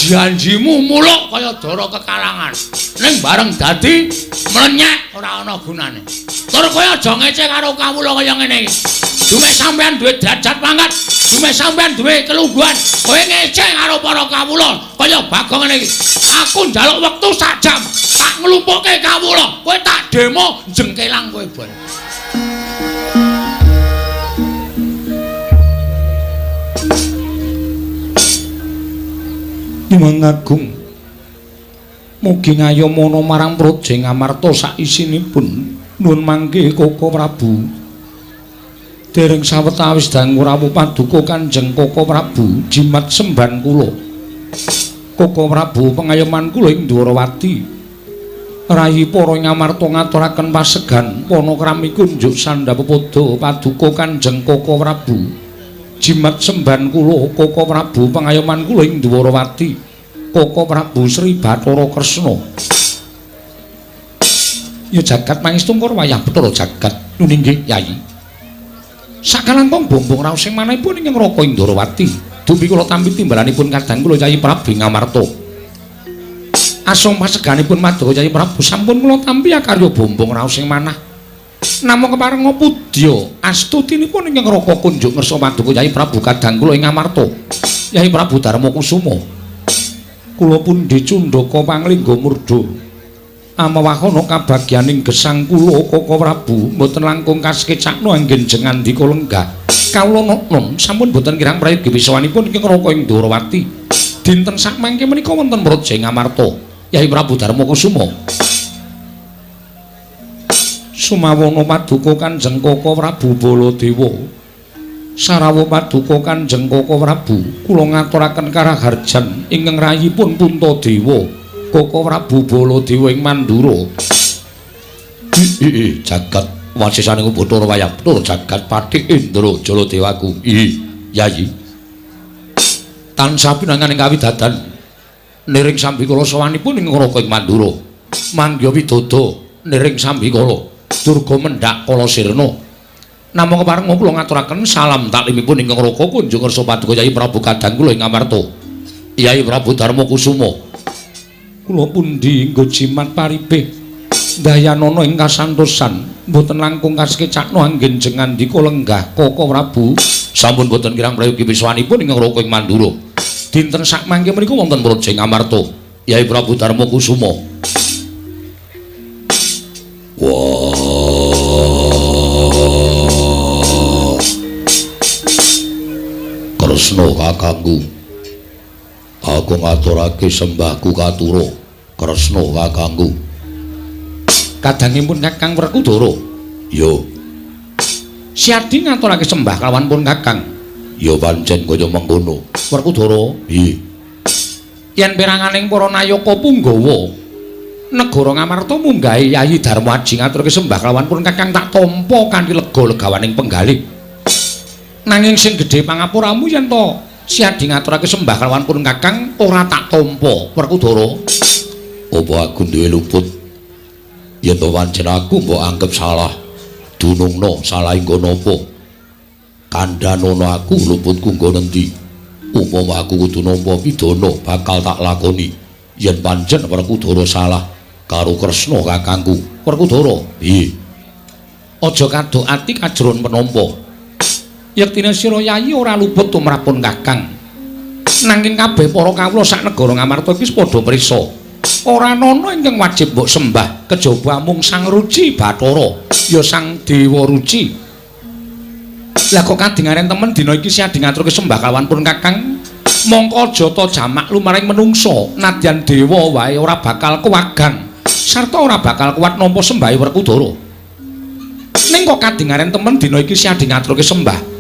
janjimu muluk kaya dara kekalangan. Ning bareng dadi mlenyek ora ana gunane. Tur kowe aja ngece karo kawula kaya ngene iki. Dume sampean duwe derajat pangkat, dume sampean duwe kelungguhan. Kowe ngece karo para kawula kaya Bagong ngene iki. Aku njaluk wektu sak jam, tak nglumpukke kawula. Kowe tak demo jengkelang kowe bareng. Hyang Agung mugi ngayomana marang Praja Ngamarta sak isinipun. Nuwun mangke Koko Prabu. Dereng sawetawis dangu rawuh paduka Kanjeng Koko Prabu jimat semban kula. Koko Prabu pengayoman kula ing Dwarawati. Rayi para Ngamarta ngaturaken pasegan panakrami kunjuk sandhapada paduka Kanjeng Koko Prabu. Jimat semban kula Koko Prabu pengayoman kula ing Dwarawati. Koko Prabu Sri Bathara Kresna. Ya jagat mangistungkur wayah Bathara jagat nuninggih Yayi. Sakalangkung bombong raos sing manahipun ing Raka Indrawati. Dupi kula tampi timbalanipun kadang kula Yayi Prabu Ngamarta. Asung paseganipun Madura Yayi Prabu sampun kula tampi karya bombong raos sing manah. Namung kepareng pudya astutinipun ing Raka kunjuk ngersa Paduka Yayi Prabu kadang kula ing Ngamarta. Yayi Prabu Darma Kusuma. Kula pundi Cundaka Panglingga Murda. Amawahana kabagyaning gesang kula Koko Prabu mboten langkung kasekecakna anggen jengandika lenggah. Kawula nom sampun boten kirang prayogi wisawanipun ing Raka ing Dwarawati. Dinten sakmangke menika wonten Praja Ngamarta. Yayi Prabu Darma Kusuma. Sumawana paduka Kanjeng Koko Prabu Baladewa. Sarawuh paduka Kanjeng Koko Prabu, kula ngaturaken karaharjan ingkang rayipun Puntadewa, Koko Prabu Baladewa ing Mandura. Jagat wasisaning Bathara wayah tur jagat Pathik Indra Jaladewaku. Yayi. Tansah pinanganing kawidadan niring sambikala sawanipun ing Raka ing Mandura. Mangga widada niring sambikala durga mendhak kala sirna. Namung kepareng kula ngaturaken salam taklimipun ingkang Raka kunjung ngersa Paduka Yayi Prabu kadang kula ing Ngamarta. Yayi Prabu Darma Kusuma. Kula pundi nggo jimat paribeh dayanana ing kasantosan mboten langkung kasekecakna anggen jengandika lenggah Koko Prabu sampun boten kirang prayogi wiswanipun ingkang Raka ing Mandura. Dinten sakmangke menika wonten Praja Ngamarta. Yayi Prabu Darma Kusuma. Kresna kakangku, aku ngaturake sembahku katura. Kresna kakangku. Kadangipun Kakang Werkudara. Yo. Siadi ngaturake sembah kelawan pun Kakang. Ya pancen kaya mengkono. Werkudara, piye? Yen piranganing para nayaka Punggawa negara Ngamarta munggahi Yayi Darma Aji ngaturake sembah kelawan pun Kakang tak tampa kanthi lega legawaning penggalih. Nanging sing gedhe pangapuramu yen to siadi ngaturake sembah kelawan pun Kakang ora tak tampa. Werkudara, apa aku duwe luput? Yen to pancen aku mbok anggap salah, dunungna salah ing napa? Kandhanono aku luputku nggo nendi? Upama aku kudu nampa pidana bakal tak lakoni. Yen pancen Werkudara salah karo Kresna kakangku. Werkudara, piye? Aja kadok ati kajron penampa. Yektine sira Yayi ora luput tumrapun Kakang. Nanging kabeh para kawula sak negara Ngamarta iki padha prisa. Ora ana ingkang wajib mbok sembah kejaba mung Sang Ruci Bathara, ya Sang Dewa Ruci. Lah kok kadingaren temen dina iki siadi ngaturke sembah kalawan pun Kakang, mongko aja ta jamak lumaring menungsa, nadyan dewa wae ora bakal kuwagang sarta ora bakal kuat nampa sembahe Werkudara. Ning kok kadingaren temen dina iki siadi ngaturke sembah.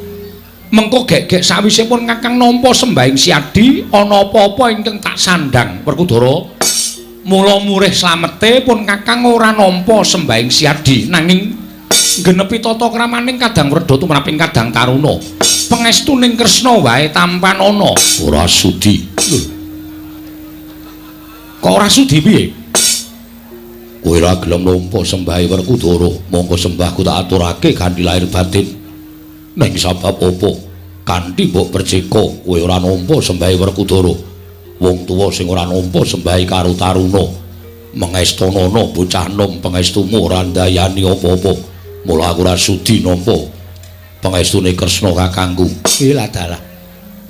Mengko gek-gek sawise pun Kakang nampa sembahing siadi ana apa-apa ingkang tak sandhang Werkudara. Mula murih slamete pun Kakang ora nampa sembahing siadi nanging genepi tata kramaning Kadang Wreda tumraping Kadang Taruna. Pangestuning Kresna wae tampan ana. Ora sudi. Kok ora sudi piye? Kowe ora gelem nampa sembahe Werkudara, monggo sembahku tak aturake kanthi lahir batin. Ning sabab apa? Kanthi mbok percika kowe ora nampa sembahe Werkudara. Wong tuwa sing ora nampa sembahi karo taruna mengestonono bocah nom pangestumu ora ndayani apa-apa. Mula aku ora sudi nampa pangestune Kresna kakangku. Lah dalah.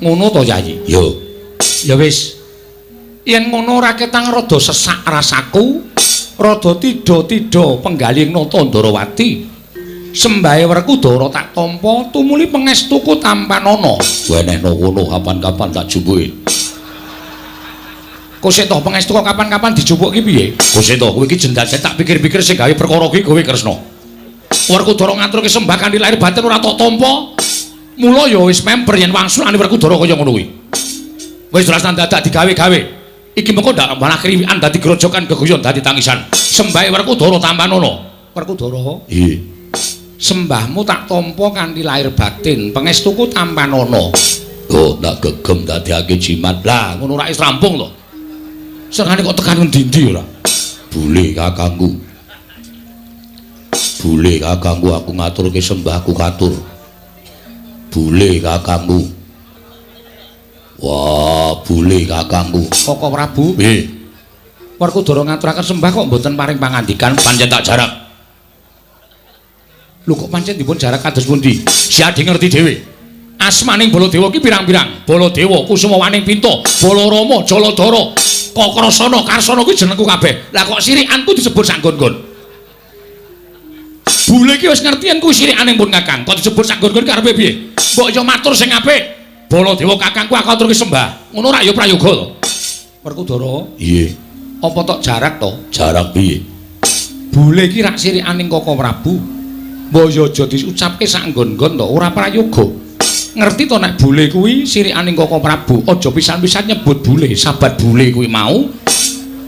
Ngono to Yayi? Yo. Ya wis. Yen ngono ora ketang rada sesak rasaku, rada tida-tida penggalih nata Ndarawati. Sembahe Werkudara tak tampa tumuli pangestuku tampanana. Wenehno ngono kapan-kapan tak jumbuhi. Kosek to pangestu kok kapan-kapan dijupuk ki piye? Kosek to kowe iki jendase tak pikir-pikir sing gawe perkara ki kowe Kresna. Werkudara ngaturke sembah kanthi lahir batin ora tak tampa. Mula ya wis member yen wangsulane Werkudara kaya ngono kuwi. Wis jelas dadak digawe-gawe. Iki mengko ndak malah kriwikan dadi grojokan geguyon dadi tangisan. Sembahe Werkudara tampanana. Werkudara? Nggih. Sembahmu tak tampa kanthi lahir batin, pangestuku tampanana. Oh, tak gegem dadekake jimat. Lah, ngono ra wis rampung to. Sengane kok tekan ngendi-endi ora? Bule kakangku. Bule kakangku aku ngaturke sembahku katur. Bule kakangku. Wah, bule kakangku. Koko Prabu? Nggih. Werkudara ngaturaken sembah kok mboten paring pangandikan pancen tak jarak. Lho kok pancen dipun jarak kados pundi? Siade ngerti dhewe. Asmaning Baladewa ki pirang-pirang? Baladewa, Kusumawaning Pinto, Balarama, Jaladara, Kakrasana, Karsana kuwi jenengku kabeh. Lah kok sirikanku disebut sanggon-gon. Bule ki wis ngerti yen kuwi sirikane pun Kakang. Kok disebut sanggon-gon karepe piye? Mbok yo matur sing apik. Baladewa kakangku aku aturke sembah. Ngono ra yo prayoga to. Werkudara? Nggih. Apa tok jarak to? Jarak piye? Bule ki rak sirikaning Koko Prabu. Mbok yo aja diucapke sanggon-gon to, ora prayoga. Ngerti to nek bule kuwi sirikaning Koko Prabu, aja pisan-pisan nyebut bule, sabat bule kuwi mau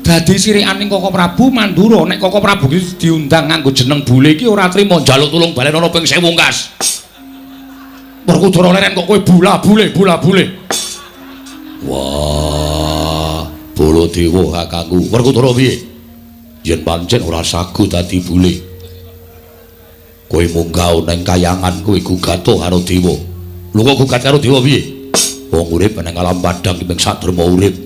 dadi sirikaning Koko Prabu Mandura. Nek Koko Prabu ki diundang nganggo jeneng bule ki ora trima njaluk tulung balen ana ping 1000 kas. Werkudara leren kok kowe bule. Wah, Baladewa kakangku. Werkudara piye? Yen pancen ora sagu dadi bule. Kowe munggah nang kayangan kowe gugato karo dewa. Lho kok gugat karo dewa piye? Wong urip nang alam padang ping sadherma urip.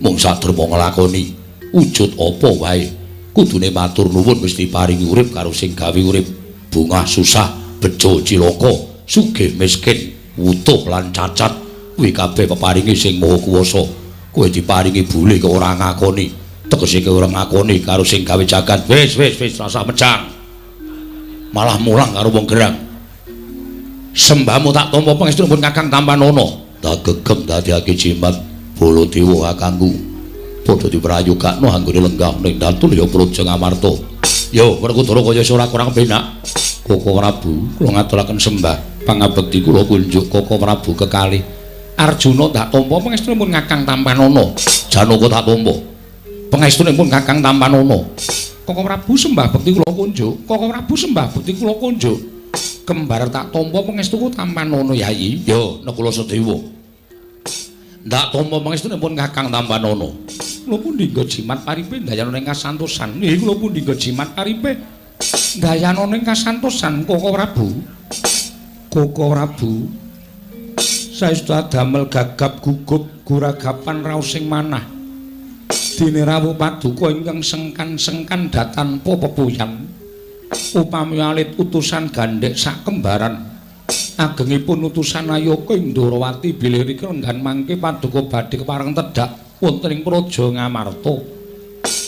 Mung sadherma nglakoni wujud apa wae. Kudune matur nuwun wis diparingi urip karo sing gawe urip. Bungah susah, bejo cilaka, sugih miskin, wutuh lan cacat. Kuwi kabeh peparingi sing Maha Kuwasa. Kowe diparingi bule kok ora ngakoni. Tegese kowe ora ngakoni karo sing gawe jagat. Wis rasa mejang. Malah mulang karo wong gerang. Sembahmu tak tampa pangestunipun Kakang Tampanana. Tak gegem dadekake jimat Baladewa kakangku. Padha diprayogakno anggone lenggah ning datul ya Praja Ngamarta. Yo, Werkudara kaya ora kurang penak. Koko Prabu, kula ngaturaken sembah pangabekti kula kunjuk Koko Prabu kekalih. Arjuna tak tampa pangestunipun Kakang Tampanana. Janaka tak tampa pangestunipun Kakang Tampanana. Koko Prabu sembah bekti kula kunjuk. Koko Prabu sembah bekti kula kunjuk. Kembar tak tampa pangestuku Tampanana Yayi. Yo, nek kula Sedewa. Ndak tampa pangestunipun Kakang Tampanana. Kula pundi nggo jimat paripe ndayana ing kasantosan. Nggih, kula pundi nggo jimat paripe ndayana ing kasantosan Koko Prabu. Koko Prabu. Saestu damel gagap gugup guragapan raosing manah. Dene rawuh paduka ingkang sengkan-sengkan datanpa pepuyan. Upami alit utusan gandhek sak kembaran. Agengipun utusan Ayaka ing Ndarawati bilih rika nggan mangke paduka badhe kepareng tedhak wonten ing Praja Ngamarta.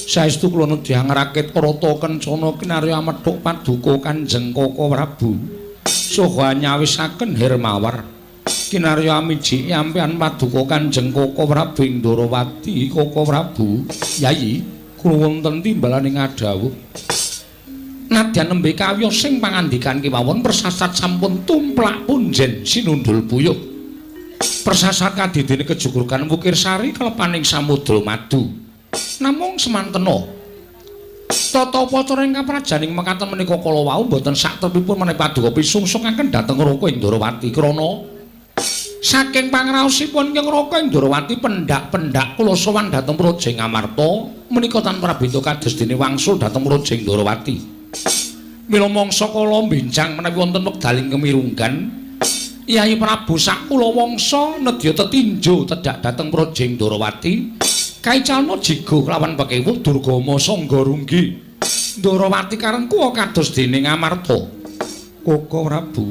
Saestu kula nedhi ngrakit rata kencana kinarya amethuk paduka Kanjeng Koko Prabu. Saha nyawisaken Hermawar. Kinarya amiji ampean paduka Kanjeng Koko Prabu ing Ndarawati. Koko Prabu, Yayi, kula wonten timbalaning adhawuh. Nadyan nembe kawiyos sing pangandikan kemawon persasat sampun tumplak punjen sinundul puyuh. Persasat kadidene kejugurkan Wukir Sari kalepaning Samudra Madu. Namung semantena tata upacara ingkang prajaning mekaten menika kala wau boten saktepipun menawi paduka pisungssungaken dhateng Raka ing Ndarawati krana saking pangraosipun ing Raka ing Ndarawati pendak-pendak kula sowan dhateng Praja Ngamarta menika tanpa beda kados dene wangsul dhateng Praja ing Ndarawati. Mila mangsa kala mbenjang menawi wonten wekdaling kemirunggan Yai Prabu sak kula wangsa nedya tetinjo tedhak dhateng Projing Ndarawati kaicalna jigo kelawan Pakewuh Durgama Sangga Runggi. Ndarawati karengku kados dening Amarta. Koko Prabu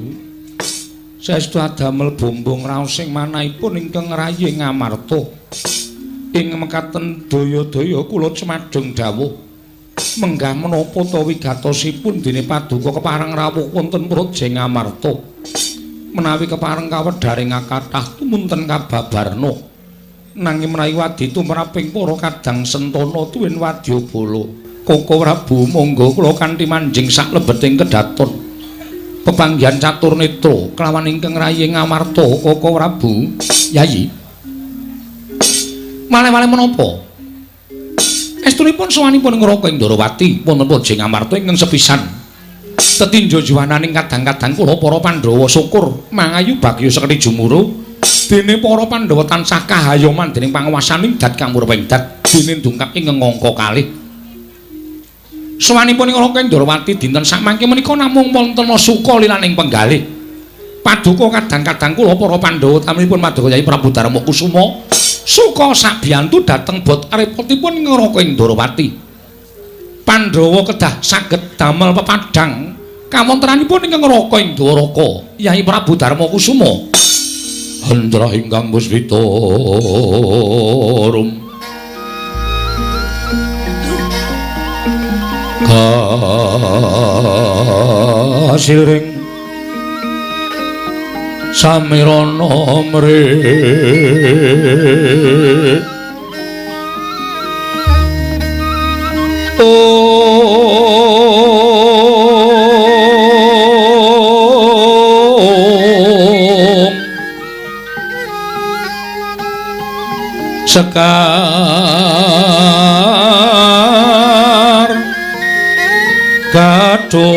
saestu adamel bombong raos sing manahipun ingkang ngraying Amarta. Ing mekaten daya-daya kula cemadhong dawuh menggah menapa ta wigatosipun dene paduka kepareng rawuh wonten Projing Amarta menawi kepareng kawedharing kathah tumunten kababarna nanging menawi wadi tumraping para kadang sentana tuwin wadyabala. Koko Prabu monggo kula kanthi manjing sak lebeting kedaton pepanggihan catur netra kelawan ingkang raying Amarta. Koko Prabu Yayi malih-malih menapa estunipun sawanipun ngraka ing Ndarawati wonten Projing Amarta ingkang sepisan tetinjo juwananing kadang-kadang kula para Pandhawa syukur mangayu bagya sekti jumuru dene para Pandhawa tansah kahayoman dening panguwasaning dat kang murping dat dene dungkap ing ngangka kalih. Sawanipun ngraka ing Ndarawati dinten sakmangke menika namung wonten suka lilaning penggalih paduka kadang-kadang kula para Pandhawa tamunipun paduka Yai Prabu Darma Kusuma suka sabiyantu dhateng bot repotipun ngraka ing Ndarawati. Pandhawa kedah saged damel pepadhang kawontenanipun ingkang ngraka ing Dwaraka Yai Prabu Darma Kusuma. Handra ingkang puspita rum kasiring samirana mrih sekar gadung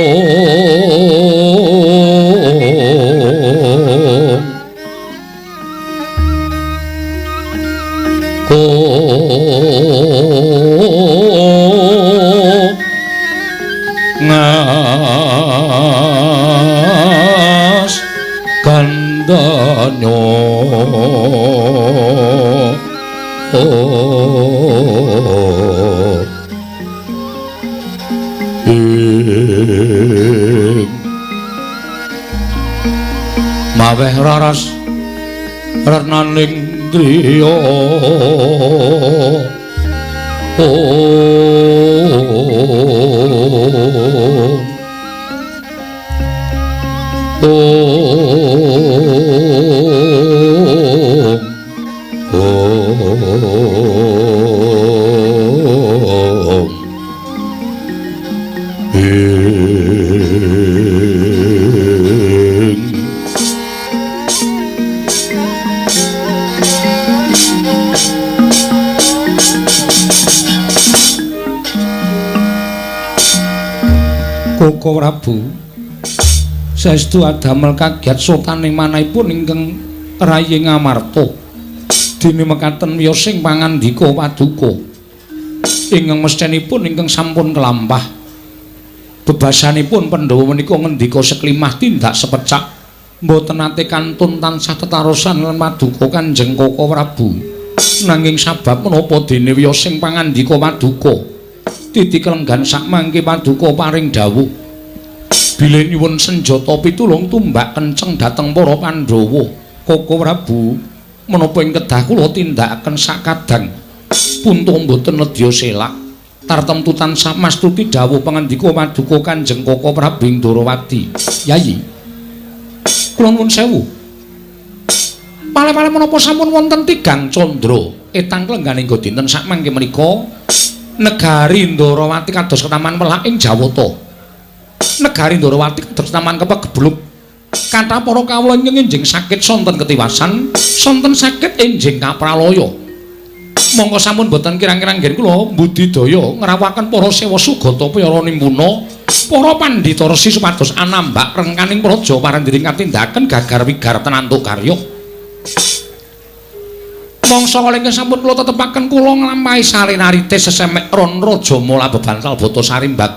ngas gandanya maweh raras renaning driya Koko Prabu saestu adamel kagiat sotaning manahipun ingkang raying Amarta dene mekaten wiyosing pangandika paduka ingkang mestenipun ingkang sampun kelampah bebasanipun Pandhawa menika ngendika seklimah tindak sepecak mboten nate kantun tansah tetarosan lan paduka Kanjeng Koko Prabu nanging sabab menapa dene wiyosing pangandika paduka titi kelenggan sakmangke paduka paring dawuh bilih nyuwun senjata pitulung tumbak kenceng dhateng para Pandhawa. Koko Prabu menapa ing kedah kula tindakaken sakadang puntung boten nedya selak tartemtu tansah mastuti dawuh pangandika paduka Kanjeng Koko Prabu ing Ndarawati. Yayi kula nuwun sewu malih-malih menapa sampun wonten tigang candra etang kelengganing dinten sakmangke menika negari Ndarawati kados ketaman pelak ing Jawata. Negari Ndarawati kados ketaman kepegebluk. Kathah para kawula enjing sakit sonten ketiwasan, sonten sakit enjing kapralaya. Monggo sampun boten kirang-kirang nggih kula budidaya ngrawakaken para sewa sugata para nimpuna, para pandhita resi supados anambak rengkaning praja parendiring katindakan gagar wigar tenantuk karya. Mangsa kala ingkang sampun kula tetepaken kula nglampahi salinarite sesemek ron raja mula bebantal bata sarimbak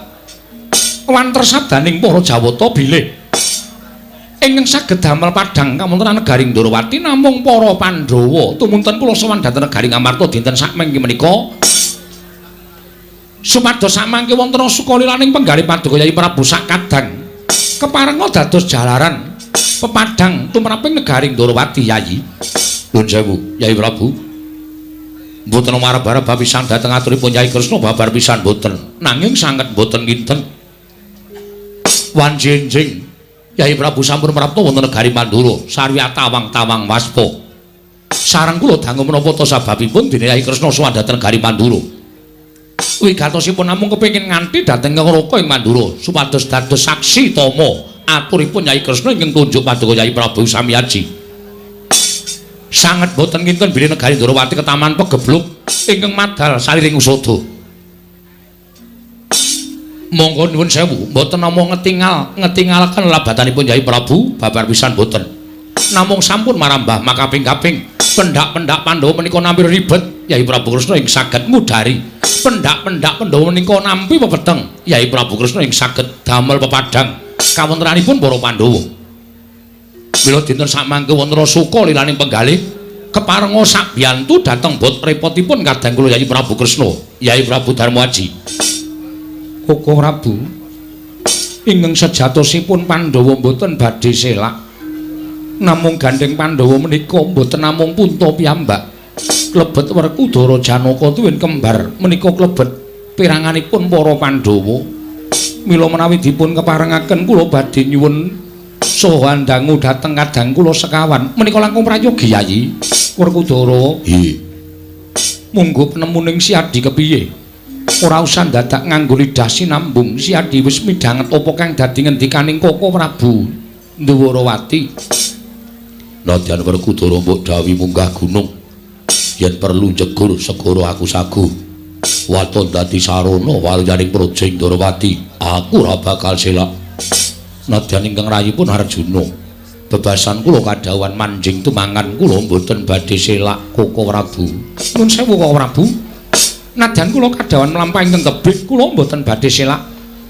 wanter sabdaning para Jawata bilih ingkang saged damel padhang kawontenan negaring Ndorowati namung para Pandhawa. Tumunten kula sowan dhateng negaring Amarta dinten sakmengke menika supados samangke wonten sukaliraning penggalih Paduka Yayi Prabu sakadang keparenga dados jalaran pepadhang tumraping negaring Ndorowati Yayi. Nuwun sewu Yayi Prabu. Mboten marep-arep pisan dhateng aturipun Yayi Kresna babar pisan mboten. Nanging sanget mboten kinten. Wanjenjing Yayi Prabu sampun prapta wonten negari Mandura sarwi tawang-tawang waspa. Sareng kula dangu menapa ta sababipun dene Yayi Kresna sowan dhateng negari Mandura. Wigatosipun namung kepengin nganti dhateng Ngraka ing Mandura supados dados saksi tama aturipun Yayi Kresna ingkang tunjuk Paduka Yayi Prabu Samiyaji. Sanget boten kinten bilih negari Ndorowati ketaman pegebluk ingkang madal saliring usada. Monggo nuwun sewu, mboten namung ngetingalaken labatanipun Yayi Prabu babar pisan mboten. Namung sampun marambah makaping-kaping pendak-pendak Pandhawa menika nampi ribet Yayi Prabu Kresna ing saged ngudari. Pendak-pendak Pandhawa menika nampi pepeteng Yayi Prabu Kresna ing saged damel pepadhang kawontenanipun para Pandhawa. Mila dinten sakmangke wonten suka liraning penggalih keparenga sakbiyantu dhateng bot repotipun kadang kula Yayi Prabu Kresna, Yayi Prabu Darmaji. Koko Prabu ingkang sejatosipun Pandhawa mboten badhe selak namung gandeng Pandhawa menika mboten namung punta piyambak klebet Werkudara Janaka tuwin kembar menika klebet piranganipun para Pandhawa. Mila menawi dipun keparengaken kula badhe nyuwun saha ndangu dhateng kadang kula sekawan menika langkung prayogi Yayi Werkudara. Nggih. Monggo penemuning Siadi kepiye? Ora usah dadak nganggo lidah sinambung. Siadi wis midhanget apa kang dadi ngendikaning Koko Prabu Ndwarawati. Nadyan Werkudara mbok dawuhi munggah gunung yen perlu jegur segara aku sagu. Waton dadi sarana walyaning Projing Ndwarawati. Aku ora bakal selak. Nadyan ingkang rayipun Arjuna. Bebasan kula kadhawan manjing tumangan kula mboten badhe selak Koko Prabu. Nuwun sewu Koko Prabu. Nadyan kula kadhawan mlampahi ingkang tebih kula mboten badhe selak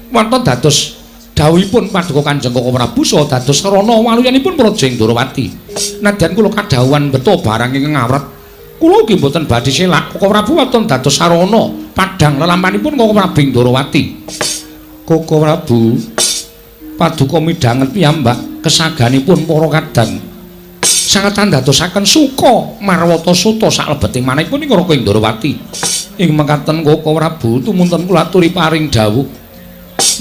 wonten dados dawuhipun Paduka Kanjeng Koko Prabu saha dados sarana waluyanipun Projing Ndwarawati. Nadyan kula kadhawan beto barang ingkang awrat kula ugi mboten badhe selak Koko Prabu wonten dados sarana padhang lelampanipun Koko Prabu Ndwarawati. Koko Prabu Paduka midhanget piyambak kesaganipun para kadang sanget andadosaken suka marwata suta saklebeting manahipun ing Ngraka Ndwarawati. Ing mekaten Koko Prabu tumunten kula aturi paring dawuh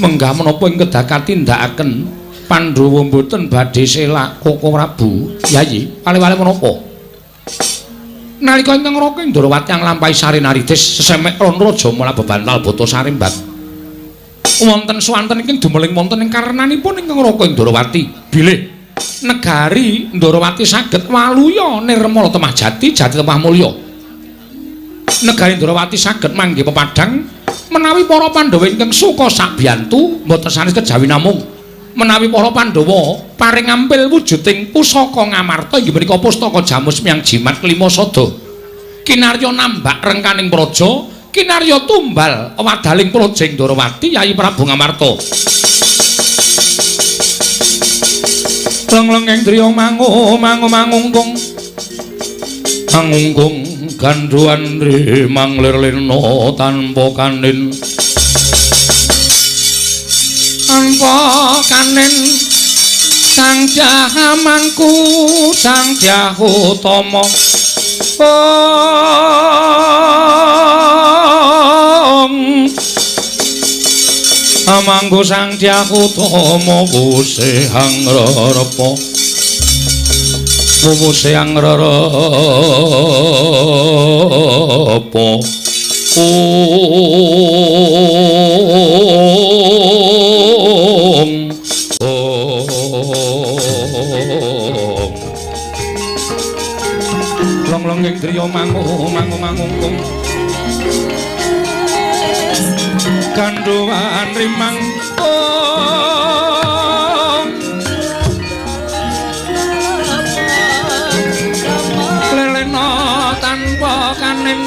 menggah menapa ing kedakan tindakaken Pandhawa mboten badhe selak Koko Prabu. Yayi, wale-wale menapa? Nalika ingkang Ngraka Ndwarawati nglampahi Sarinaritis sesemek ron raja mula bebantal bata sarimbat. Wonten swanten ingkang dumeling wonten ing karenanipun ingkang Ngraka Ndwarawati. Bilih negari Ndwarawati saged waluya nirmala temah jati, jati temah mulya. Negari Ndwarawati saged manggih pepadhang menawi para Pandhawa ingkang suka sakbiyantu mboten sanes kejawi namung menawi para Pandhawa paring ampil wujuding pusaka ngamarta inggih menika pustaka Jamus Miyang Jimat Klima Sada. Kinarya nambak rengkaning praja, kinarya tumbal wadaling Projing Ndwarawati Yayi Prabu Ngamarta. Lengleng driya mangungkung mangungkung gandhuan rimang lirlena tanpa kanin sang jahamangku sang jahutama amangku sang jahutama wusehang rerepa Wusehang rerepa Long-longing driya mangungkung kandhuan rimang lelena tanpa kanin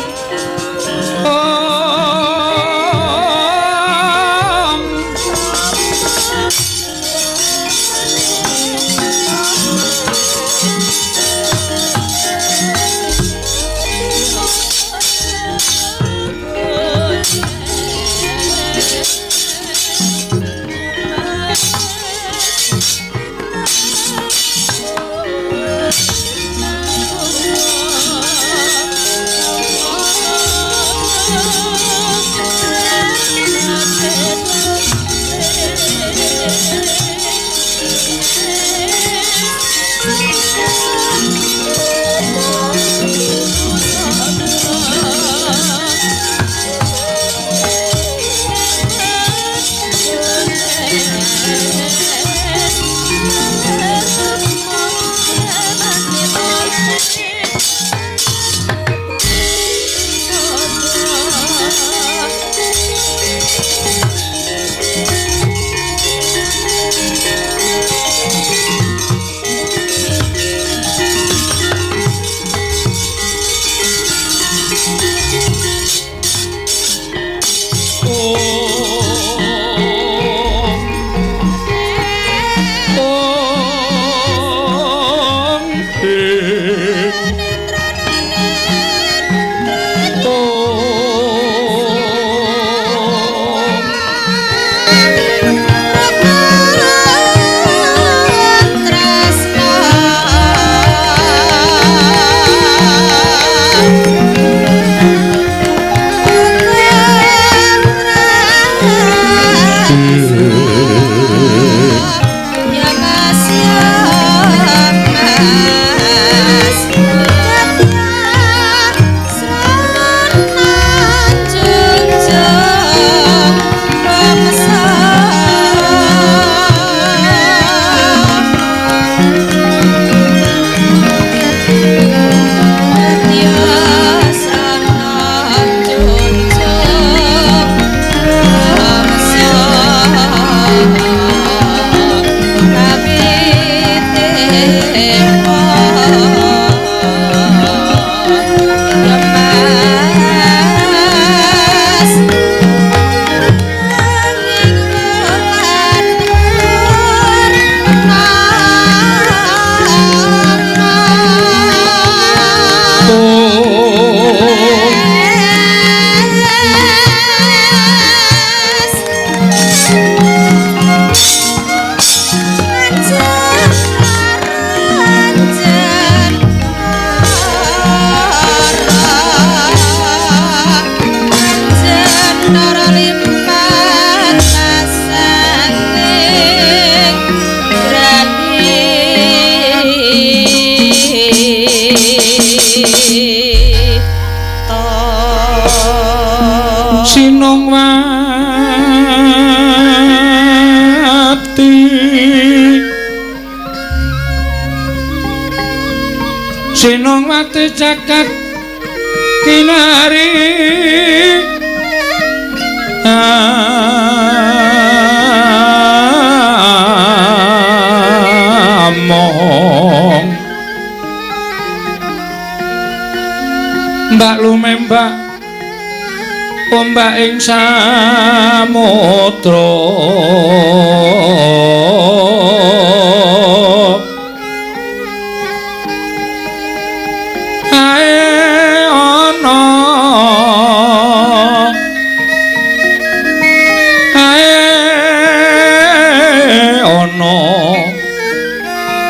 Sinongwati jagat kinari among mbak lumembak ombak ing samudra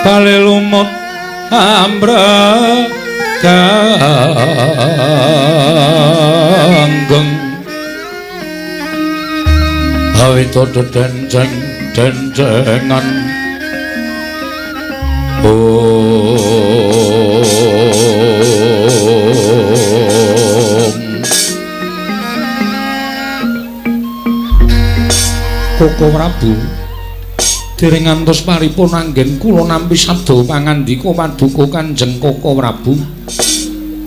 bale lumut ambraganggeng awito denjengan Koko Prabu dereng ngantos paripun anggen kula nampi sabda pangandika paduka Kanjeng Koko Prabu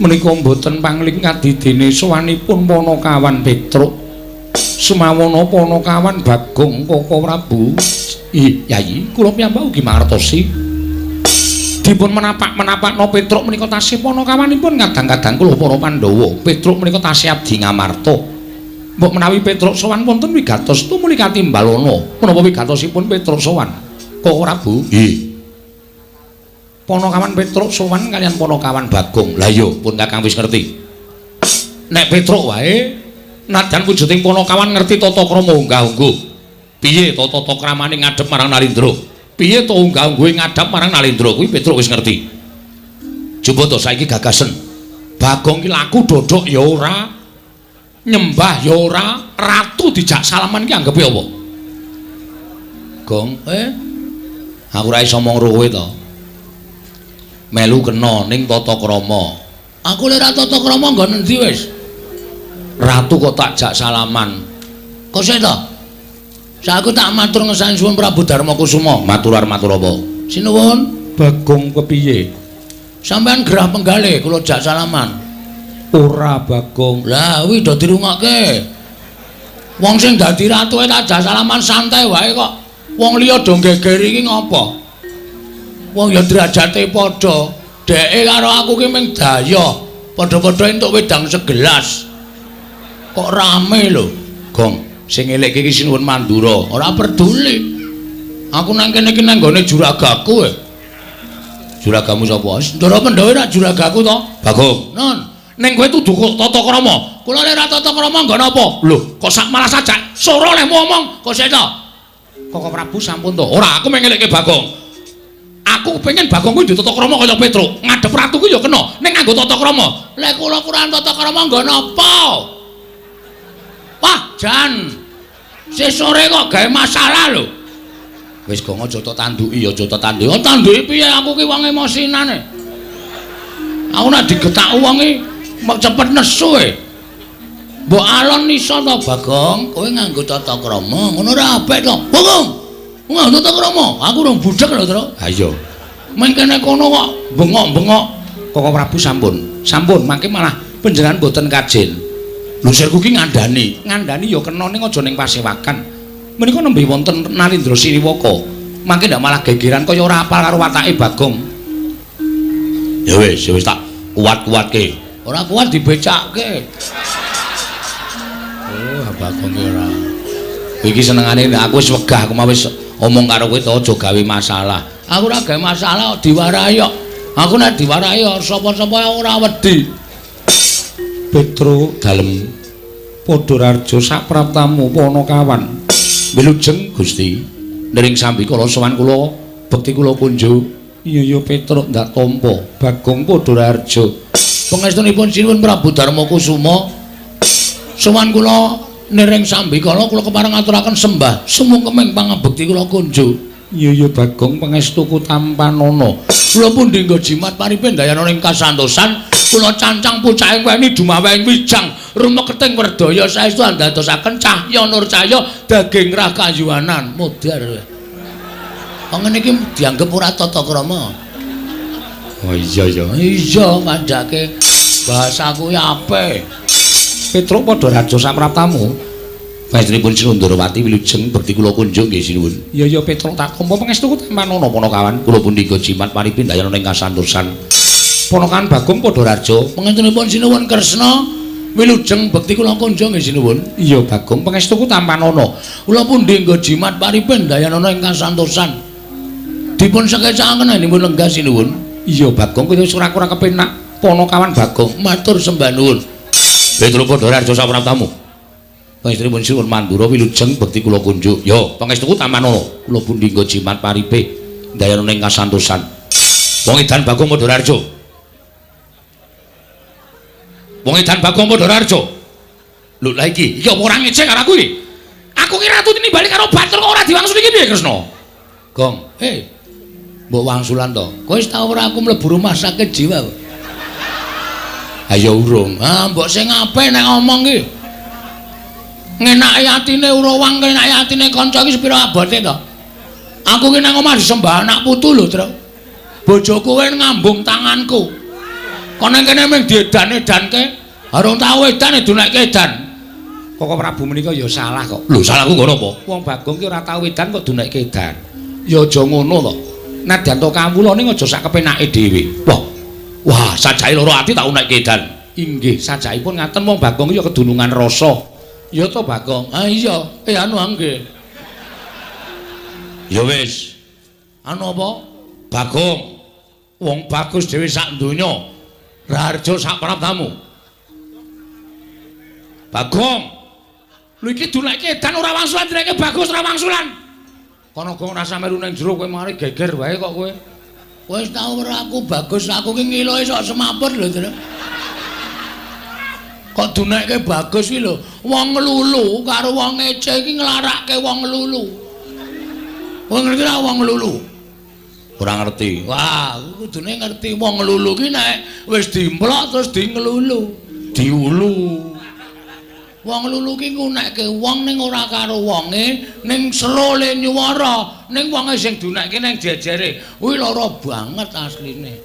menika boten pangling kadidene sowanipun Panakawan Petruk semawana Panakawan Bagong Koko Prabu. Yayi kula piyambak ugi mangertosi dipun menapak-menapakna Petruk menika tasih Panakawanipun kadang-kadang kula para Pandhawa Petruk menika tasih abdi ngamarta. Mbok menawi Petruk sowan wonten wigatos tumuli katimbalana menapa wigatosipun Petruk sowan Koko Prabu? Nggih. Panakawan Petruk sowan kaliyan Panakawan Bagong. Lah iya pun Kakang wis ngerti. Nek Petruk wae nadyan wujuding Panakawan ngerti tata krama unggah-ungguh. Piye tata kramane ngadhep marang Nalindra? Piye to unggah-ungguhe ngadhep marang Nalindra kuwi Petruk wis ngerti. Coba to saiki gagasen. Bagong ki laku dodok ya ora nyembah ya ora ratu dijak salaman ki anggepe apa? Gong, aku ora iso mong rowe to. Melu kena ning tata krama. Aku lek ora tata krama nggon endi wis? Ratu kok tak jak salaman. Kok sik to? Saku tak matur ngesani suwun Prabu Darmakusuma. Matur apa? Sinuwun. Bagong kepiye? Sampeyan gerah penggalih kula jak salaman. Ora Bagong. Lah kuwi do dirungokke. Wong sing dadi ratu tak jak salaman santai wae kok. Wong liya do geger iki ngopo? Wong ya derajate padha. Dheke karo aku ki ming daya. Padha-padha entuk wedang segelas. Kok rame lho. Gong, sing elekke iki sinuwun Mandura. Ora peduli. Aku nang kene iki nang gone juragaku. Juragamu sapa? Ndara Pandhawa nak juragaku to. Bagong. Non. Ning kowe tudu tata krama. Kula nek ra tata krama nggon apa? Lho, kok sak malah sajak sora leh ngomong kok sik to. Koko Prabu sampun to. Ora, aku mengeleke Bagong. Aku pengen Bagong kuwi ditata krama kaya Petruk. Ngadep ratu kuwi ya kena ning nganggo tata krama. Lek kula kurang tata krama nggon apa? Wah, jan. Sesore kok gawe masalah lho. Wis gong aja tok tanduki ya aja tok tanduki. Oh, tanduki piye aku ki wong emosinane. Aku nek digetak wonge cepet nesu e. Mbok alon iso to Bagong, kowe nganggo tata krama, ngono ora apik to. Bagong. Nganggo tata krama, aku urung budhek lho, Tru. Ha iya. Mengkene kono kok bengok-bengok. Koko Prabu sampun. Sampun, mangke malah panjenengan boten kajil. Lho sirku ki ngandani ya kena ning aja ning pasewakan. Menika nembe wonten Narendra Siniwaka. Mangke ndak malah gegeran kaya ora apal karo watake Bagong. Ya wis tak kuat-kuatke. Ora kuat dibecakke. Oh, Bagong ki ora. Iki senengane aku wis wegah aku mau wis omong karo kowe to aja gawe masalah. Aku ora gawe masalah kok diwarahi kok. Aku nek diwarahi sapa-sapa ora wedi. Petro dalem Padhararja sapraptamu Panakawan. Wilujeng Gusti. Nering sambikala sowan kula bekti kula kunjuk. Iya Petruk ndak tampa Bagong Padhararja. Pangestunipun sinuwun Prabu Darmakusuma. Sowan kula nering sambikala kula kepareng ngaturaken sembah sumungkeming pangabekti kula kunjuk. Iya Bagong pangestuku tampanana. Kula pun dinggo jimat paripin dayana ing kasantosan. Kula cancang pucaking weni dumaweng wijang rumeketing werdaya saestu andadosaken cahya nur cahya daging rah kayuwanan modar. Wong ngene iki dianggep ora tata krama. Oh iya ya. Iya kandhake bahasaku ya apik. Petruk Padhararja sapraptamu. Panjenenganipun Sinundarawati wilujeng bekti kula kunjuk nggih sinuwun. Iya ya Petruk tak tampa pangestuku tampanana Panakawan. Kula pun dinggo jimat paripin dayana ing kasantosan. Ponokan Bagong Padhararja pangentunipun sinuwun Kresna wilujeng bekti kula kunjuk nggih sinuwun. Iya Bagong pangestuku tampanana. Kula pun dinggo jimat paripin dayana ing kasantosan. Dipun sekecakaken dipun lenggah sinuwun. Iya Bagong kaya ora kepenak Panakawan Bagong matur sembah nuwun. Petruk Padhararja sapraptamu. Pangestunipun sinuwun Mandura wilujeng bekti kula kunjuk. Ya pangestuku tampanana. Kula pun dinggo jimat paripe dayana ing kasantosan. Wong edan Bagong Padhararja. Wong edan Bagong Padhararja. Lho lha iki apa ora ngecek karo aku iki? Aku ki ratu tinimbali karo Batur kok ora diwangsuli iki piye Kresna? Gong, mbok wangsulan to. Kowe wis tau ora aku mlebu rumah sakit jiwa kok. Ha ya urung. Ha mbok sing apik nek ngomong ki. Ngenake atine Urawang, ngenake atine kanca iki sepira abote to? Aku ki nang omah disembah anak putu lho, Tru. Bojoku wis ngambung tanganku. Kono kene mung diedan-edanke. Arung tau edan dunekke edan. Koko Prabu menika ya salah kok. Lho, salahku ngono apa? Wong Bagong ki ora tau edan kok dunekke edan. Ya aja ngono to. Nadyan to kawula ning aja sak kepenake dhewe. Wah, sajake loro ati tak unekke edan. Inggih, sajakipun ngaten wong Bagong ya kedunungan rasa. Ya to Bagong. Ah iya, anu nggih. Ya wis. Anu apa? Bagong. Wong bagus dhewe sak donya. Raharja sapraptamu. Bagong. Lho iki dunekke edan ora wangsulan direke bagus ora wangsulan. Kono gong rasa melu ning jero kowe mari geger wae kok kowe. Wis tau ora aku bagus aku ki ngiloe sok semaput lho, Tru. Kok dunekke bagus iki lho, wong lulu karo wong ece iki nglarake wong lulu. Wong ngerti ora wong lulu? Ora ngerti. Wah, kudune ngerti wong lulu ki nek wis dimplok terus di nglulu, diulu. Wong lulu ki ngunekke wong ning ora karo wonge, ning slole nyuwara, ning wonge sing dunekke ning jejere. Kuwi lara banget asline.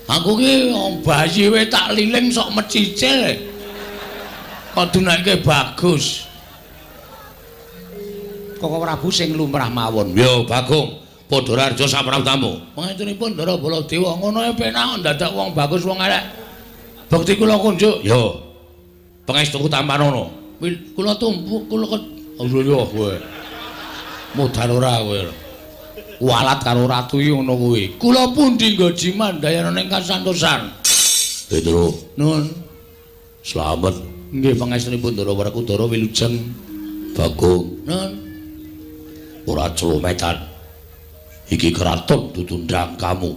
Aku ki bayi we tak liling sok mecicil. Kok dunekke bagus. Koko Prabu sing lumrah mawon. Yo Bagong Padhararja sapraptamu. Pangetunipun Ndara Baladewa ngono penak ndadak wong bagus wong elek. Bekti kula kunjuk. Yo. Pangestuku tampanana. Kula tumpuk kula yo kowe. Modal ora kowe. Walat karo ratu iki ngono kuwi. Kula pundi nggo jimandayana ning kasantosan. Petro, nuwun. Slamet. Nggih pangestunipun Ndara Werkudara wilujeng. Bagong. Nuwun. Ora celometan. Iki keraton tutundang kamu.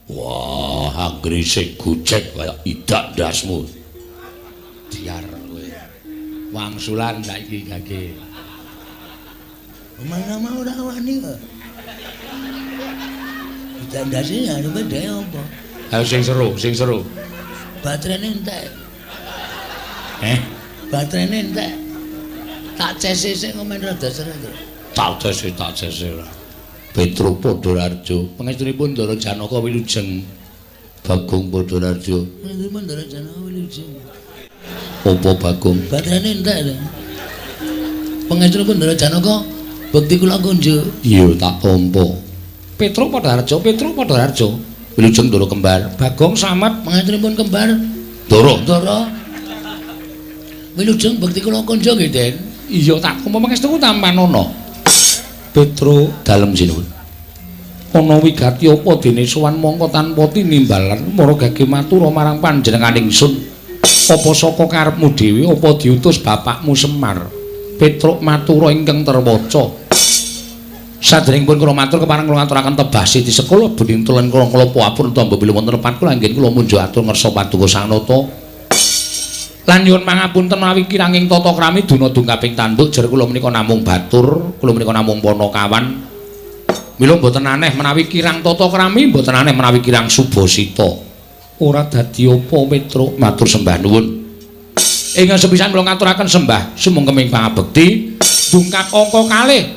Wah, anggere sing gojek kaya idak ndasmu. Diar kowe. Wangsulan saiki gage. Mana mau ora wani kok. Idak ndase arep dhewe apa? Ayo sing seru. Baterene entek. Baterene entek. Tak cese sik ngomen rada seret. Tak cese lah. Petro Padhararja, pangestunipun Ndara Janaka wilujeng. Bagong Padhararja. Pangestunipun Ndara Janaka wilujeng. Apa Bagong? Baterene entek lho. Pangestunipun Ndara Janaka bekti kula kunjuk. Iya tak tampa. Petro Padhararja. Wilujeng Ndara kembar. Bagong Slamet, pangestunipun kembar. Ndara. Wilujeng bekti kula kunjuk nggih, Den. Iya tak tampa pangestuku tampan ana. Petro dalem sinuwun. Ana wigati apa dene sowan mangka tanpa tinimbalan para gage matura marang panjenengan ingsun. Apa saka karepmu dhewe apa diutus bapakmu Semar? Petro matura ingkang terwaca. Saderengipun kula matur kepareng kula ngaturaken tebasi di sekolah bening tulen kula pun tamba bilih wonten tempat kula anggen kula munjuk atur ngersa paduka Sanata. Lan nyuwun pangapunten menawi kiranging tata krami dunadung kaping tanduk jer kula menika namung batur, kula menika namung Panakawan. Mila mboten aneh menawi kirang tata krami, mboten aneh menawi kirang subasita. Ora dadi apa Petro, matur sembah nuwun. Ingkang sepisan kula ngaturaken sembah sumengkeming pangabekti dungkap angka kalih.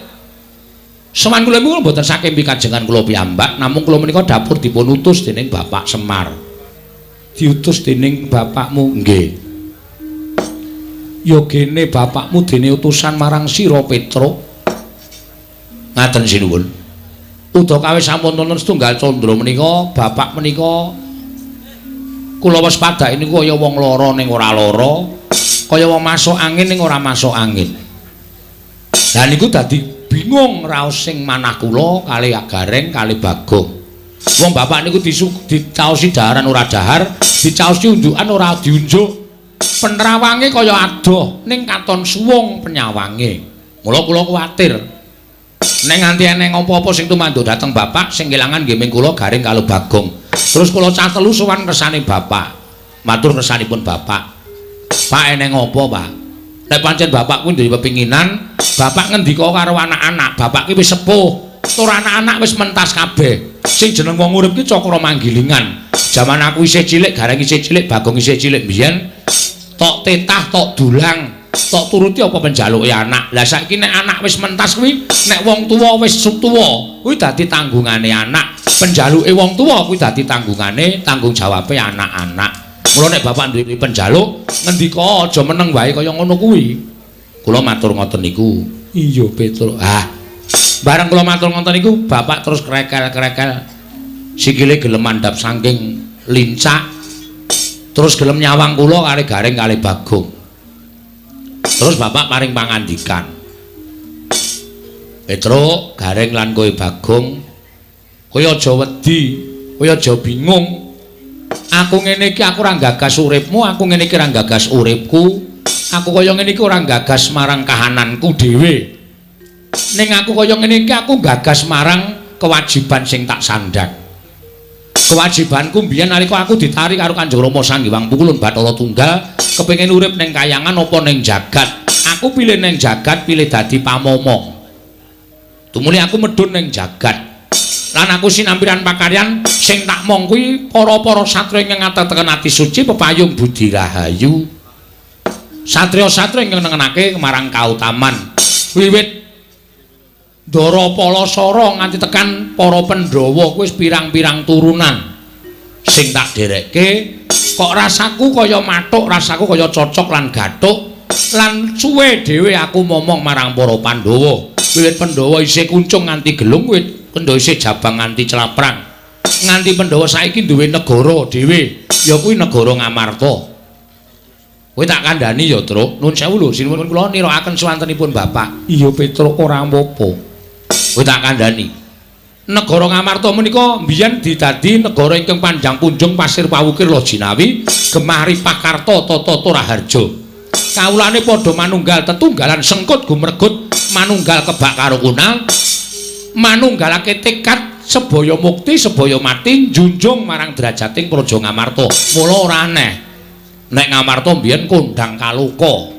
Seman kula menika mboten saking pikajengan kula piyambak, namung kula menika dapur dipun utus dening Bapak Semar. Diutus dening bapakmu nggih. Yogene bapakmu dene utusan marang sira Petro. Ngaten sinuwun. Udakawis sampun wonten setunggal candra menika, bapak menika kula wis padhake niku kaya wong lara ning ora lara, kaya wong masuk angin ning ora masuk angin. Lah niku dadi bingung raos sing manah kula kali Gareng kali Bagong. Wong bapak niku dicaosi daharan ora dahar, dicaosi unjukan ora diunjuk. Penerawange kaya adoh ning katon suwung penyawange. Mula kula kuwatir nek nganti eneng apa-apa sing tumanduk dhateng bapak sing kelangan nggih ming kula Gareng karo Bagong. Terus kula cah telu sowan kersane bapak. Matur kersanipun bapak. Pak eneng apa, Pak? Nek pancen bapak kuwi duwe pepinginan, bapak ngendika karo anak-anak, bapak ki wis sepuh. Tur anak-anak wis mentas kabeh. Sing jeneng wong urip ki Cakra Manggilingan. Jaman aku isih cilik, Gareng isih cilik, Bagong isih cilik biyen tok tetah tok dulang tok turuti apa penjaluke anak. Lah saiki nek anak wis mentas kuwi nek wong tuwa wis tuwa kuwi dadi tanggungane anak, penjaluke wong tuwa kuwi dadi tanggung jawabe anak-anak. Mula nek bapak duwe penjaluk ngendika aja meneng wae kaya ngono kuwi. Kula matur ngoten niku. Iya Petro. Bareng kula matur ngoten niku bapak terus krekel-krekel sikile gelem mandhap saking lincak. Terus gelem nyawang kula kali Gareng kali Bagong. Terus bapak paring pangandikan. Petro, Gareng lan kowe Bagong, kowe aja wedi, kowe aja bingung. Aku ngene iki aku ora gagas uripmu, aku ngene iki ora gagas uripku. Aku kaya ngene iki ora gagas marang kahananku dhewe. Ning aku kaya ngene iki aku gagas marang kewajiban sing tak sandhang. Kewajibanku mbiyen nalika aku ditarik karo Kanjeng Rama Sanghyang Pukulun Bathara Tunggal, kepengin urip ning kayangan apa ning jagat. Aku pilih ning jagat, pilih dadi pamomong. Tumuli aku medhun ning jagat. Lan aku sinampiran pakaryan sing tak mong kuwi para-para satriya ingkang ngatetaken ati suci pepayung budi rahayu. Satriya-satriya ingkang nengenake marang kautaman. Wiwit Ndara Palasara nganti tekan para Pandhawa kuwi pirang-pirang turunan sing tak dherekke kok rasaku kaya mathuk, rasaku kaya cocok lan gathuk lan suwe dhewe aku momong marang para Pandhawa. Wiwit Pandhawa isih kuncung nganti gelung, wiwit Pandhawa isih jabang nganti celaprang. Nganti Pandhawa saiki duwe negara dhewe, ya kuwi negara Ngamarta. Kowe tak kandhani ya, Truk. Nuwun sewu lho, sinuwun kula nirakaken swantenipun Bapak. Iya, Petruk ora apa-apa. Kowe tak kandhani. Negara Ngamarta menika mbiyen didadi negara ingkang panjang punjung pasir pawukir Lojinawi gemah Ripakarta Tata Toraharja. Kawulane padha manunggal tetunggalan sengkut gumregut manunggal kebak karo kunal manunggalake tekad sebaya mukti sebaya mati njunjung marang derajating Praja Ngamarta. Mula ora aneh nek Ngamarta mbiyen kondhang kaluka.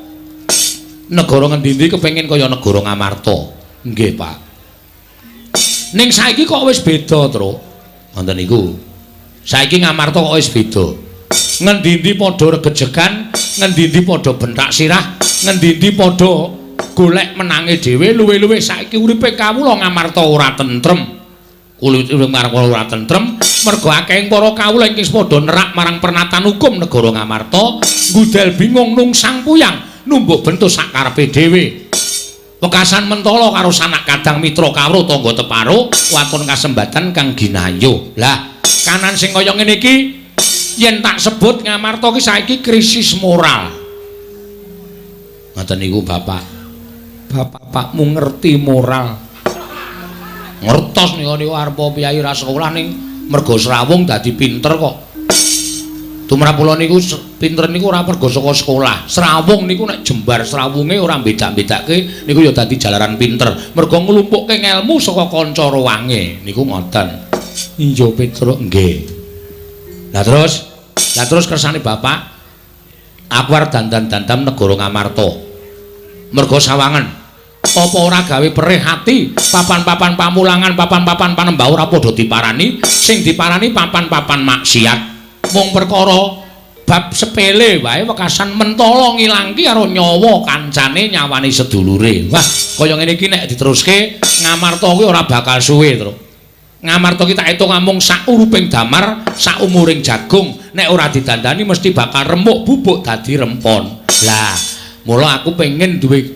Negara ngendi-endi kepengin kaya negara Ngamarta. Nggih, Pak. Ning saiki kok wis beda, Tru. Wonten niku. Saiki Ngamarta kok wis beda. Ngendi-endi padha regejegan, ngendi-endi padha bentak sirah, ngendi-endi padha golek menange dhewe, luwih-luwih saiki uripe kawula Ngamarta ora tentrem. Urip marang ora tentrem, merga akehing para kawula ingkang padha nerak marang pernatan hukum negara Ngamarta, ngudel bingung nungsang puyang, numbuk bentuk sakarepe dhewe. Wekasan mentala karo sanak kadang mitra kawruh tangga teparo watun kasembatan kang ginayuh. Lah, kanan sing kaya ngene iki yen tak sebut Ngamarta ki saiki krisis moral. Ngoten niku Bapak. Bapakmu ngerti moral. Ngertos niku arepa piyai ra sekolah ning merga srawung dadi pinter kok. Tumrap kula niku pinter niku ora merga saka sekolah. Srawung niku nek jembar srawunge ora bedak-bedake niku ya dadi jalaran pinter. Merga nglumpukke ngelmu saka kanca rowange niku ngoten. Iya Petruk nggih. Lah terus kersane Bapak aku arep dandan-dandam negara Ngamarta. Merga sawangen apa ora gawe perih ati papan-papan pamulangan papan-papan panembah ora padha diparani sing diparani papan-papan maksiat mung perkara bab sepele wae wekasan mentala ngilangke karo nyawa kancane nyawani sedulure. Wah kaya ngene iki nek diteruske Ngamarta kuwi ora bakal suwe Tru. Ngamarta ki tak etung amung sak uruping damar sak umuring jagung nek ora didandani mesti bakal remuk bubuk dadi rempon. Lah mula aku pengen duwe